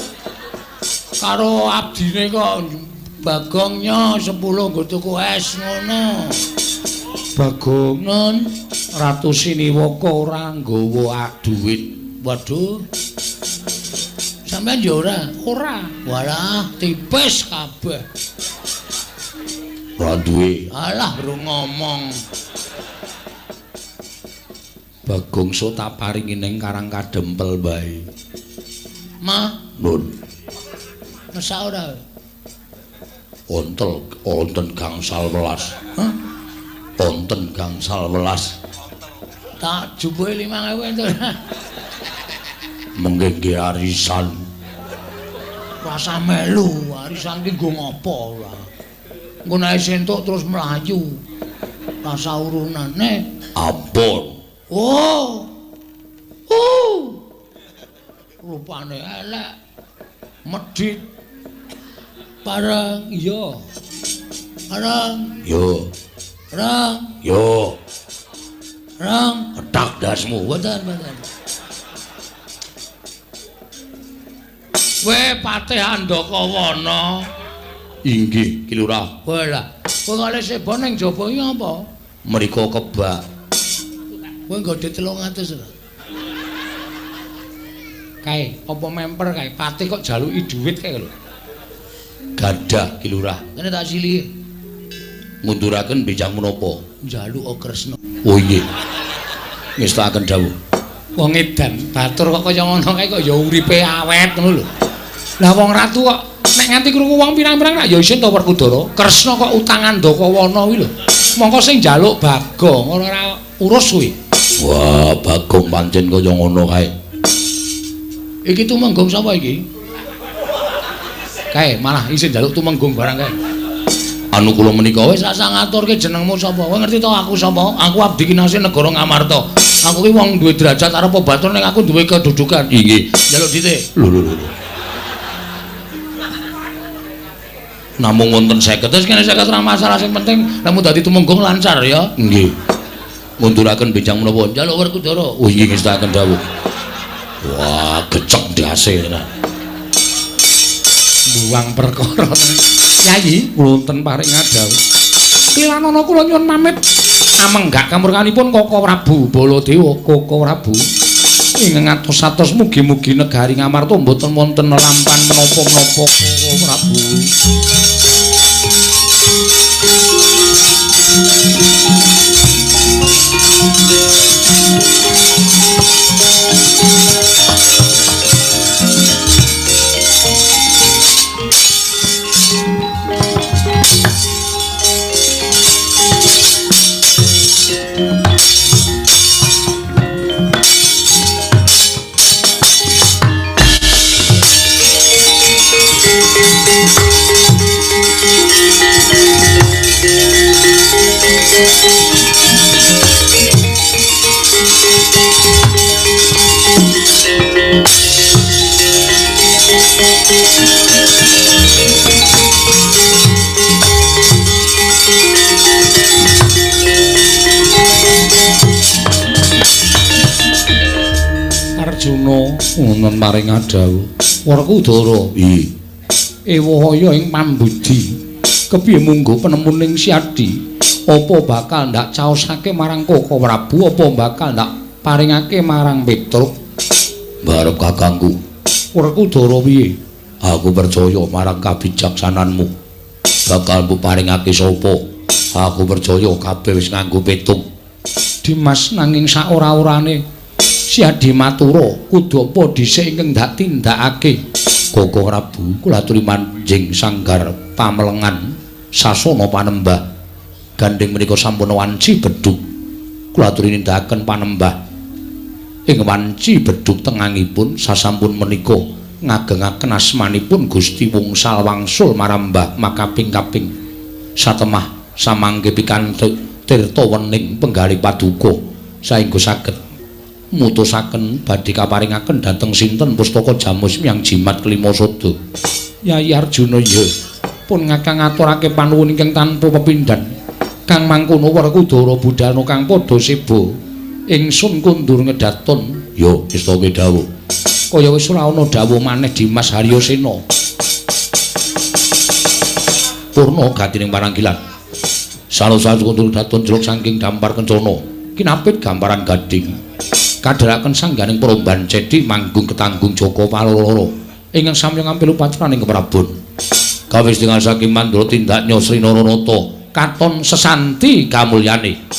Karo abdine kok Bagongnya 10 nggo tuku es ngono. Bagong nun Ratu Siniwaka ora nggawa dhuwit. Waduh. Sampeyan ya ora. Walah tipis kabeh. Ora duwe. Alah rung ngomong. Bagong so tak paringi ning Karang Kadempel bae. Mah, Nun. Masa ora? Wonten gangsal welas. Hah? Wonten gangsal welas. Tak jupuke 5.000 entuk. Mengke arisan. Rasa melu, arisan ki nggo ngopo ora. Engko nek entuk terus mlayu. rasa urunane. Ampun. Oh. Rupane elek. Medhit. Bareng iya. Bareng. Yo. Bareng. Yo. Bareng. Ketak dasmu. Mboten. Kowe Patih Andakawana. Inggih, Ki Lurah. Kowe lah. Kowe kalih seba ning jaba iki apa? Mriko kebak. Kowe nggodhe 300 lho. Kae, apa memper kae? Patih kok jaluki dhuwit kae lho. Gadah Ki Lurah. Kene tak silih. Ngunduraken bijang menapa? Njaluk Kresna. Oh iya. Ngestakaken dawuh. Wong edan batur kok kaya ngono kae kok ya uripe awet ngono lho. Lah wong ratu kok nek nganti krungu wong pirang-pirang rak ya isin to Werkudara. Kresna kok utangan Ndakawana kuwi lho. Mongko sing njaluk Bagong ora urus kuwi. Wah, Bagong pancen kaya ngono kae. Iki tumenggung sapa iki? Kae malah isin njaluk tumenggung barang kae. Anu kula menika wis sak ngaturke jenengmu sapa? Kowe ngerti to aku sapa? Aku abdi kinasih negara Ngamarta. Aku ki wong duwe derajat arep batur ning aku duwe kedudukan. Nggih. Njaluk ditik. Lho. Namung wonten 50 terus kene 50 ora masalah sing penting lamun dadi tumenggung lancar ya. Nggih. Ngunduraken benjang menapa njaluk Werkudara. Oh nggih ngestakaken dawuh. Wah, gecek ndase. Buang perkara. Yayi, wonten paring dawuh. Kilanana kula nyuwun pamit. Amenggak kamurkanipun Koko Prabu Baladewa, Koko Prabu. Ingkang atos-atos mugi-mugi negari Ngamarta mboten wonten lampan menapa-menapa Koko Prabu. Arjuna wonten maring dawuh Werkudara ewahaya ing pambudi kepiye munggo penemuning Siadi apa bakal ndak caosake marang Koko Prabu apa bakal ndak paringake marang Petruk barep kakangku Werkudara piye aku percaya marang kabijaksananmu bakal mbok paringake sapa aku percaya kabeh wis nganggo petung Dimas nanging sak ora-orane Siadi matura kudu apa dhisik ingkang ndak tindakake Koko Prabu kula aturi manjing sanggar pamelengan sasana panembah gandeng menika sampun wanci bedhug kula aturi nindakaken panembah ing wanci bedhug tengangipun sasampun menika ngagengaken asmanipun Gusti Wungsal Wangsul marambah makaping-kaping satemah samangke pikantuk tirta wening penggali paduka saengga saged mutusaken badhe kaparingaken dhateng sinten pustaka Jamus Miyang Jimat Kelima Sada. Yayi Arjuna ya pun ngakang ngaturake panuwun ingkang tanpa pepindhan. Kang mangkono Werkudara budhana kang padha seba ingsun kundur ngedaton. Ya wis to dawuh. Kaya wis ora ana dawuh maneh Dimas Haryasena. Purna gatining paranggilan. Salah-salah kundur daton jeluk saking dampar kencana. Kinapit gambaran gading. Kadharaken sangganing peromban cedhi manggung ketanggung Jaka Paloro ingkang samya ngampilu patraning keprabon kawis dengan saking mandra tindaknya Sri Naranata katon sesanti kamulyane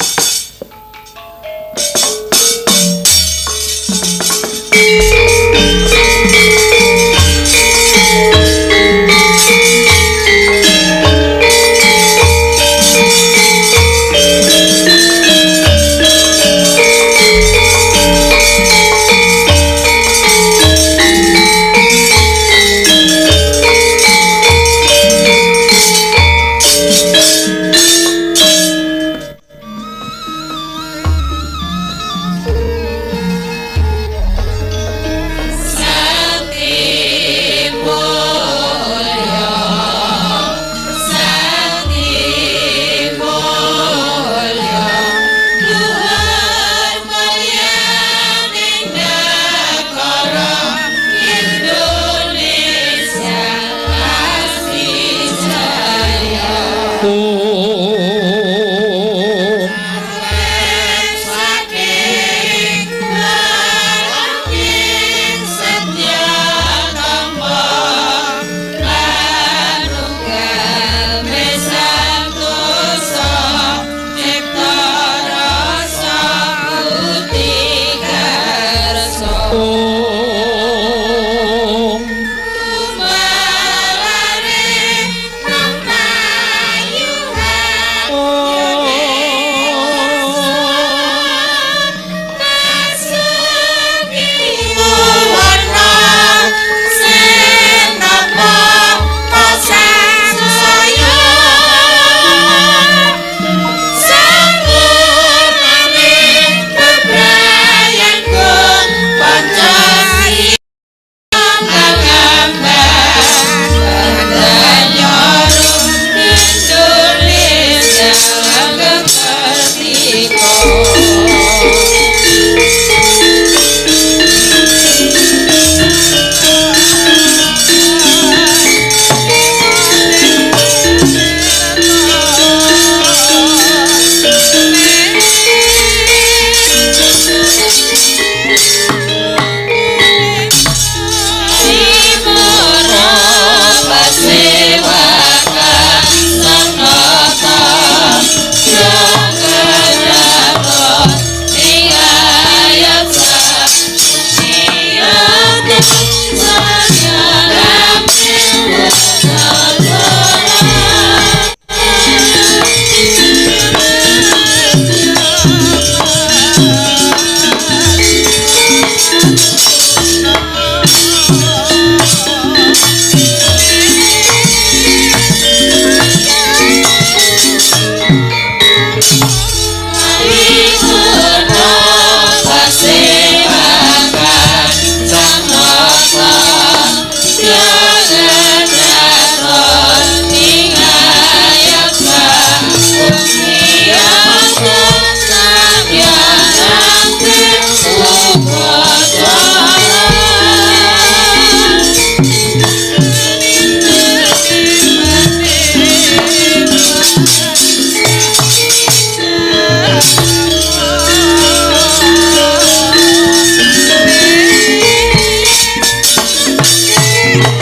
Thank you.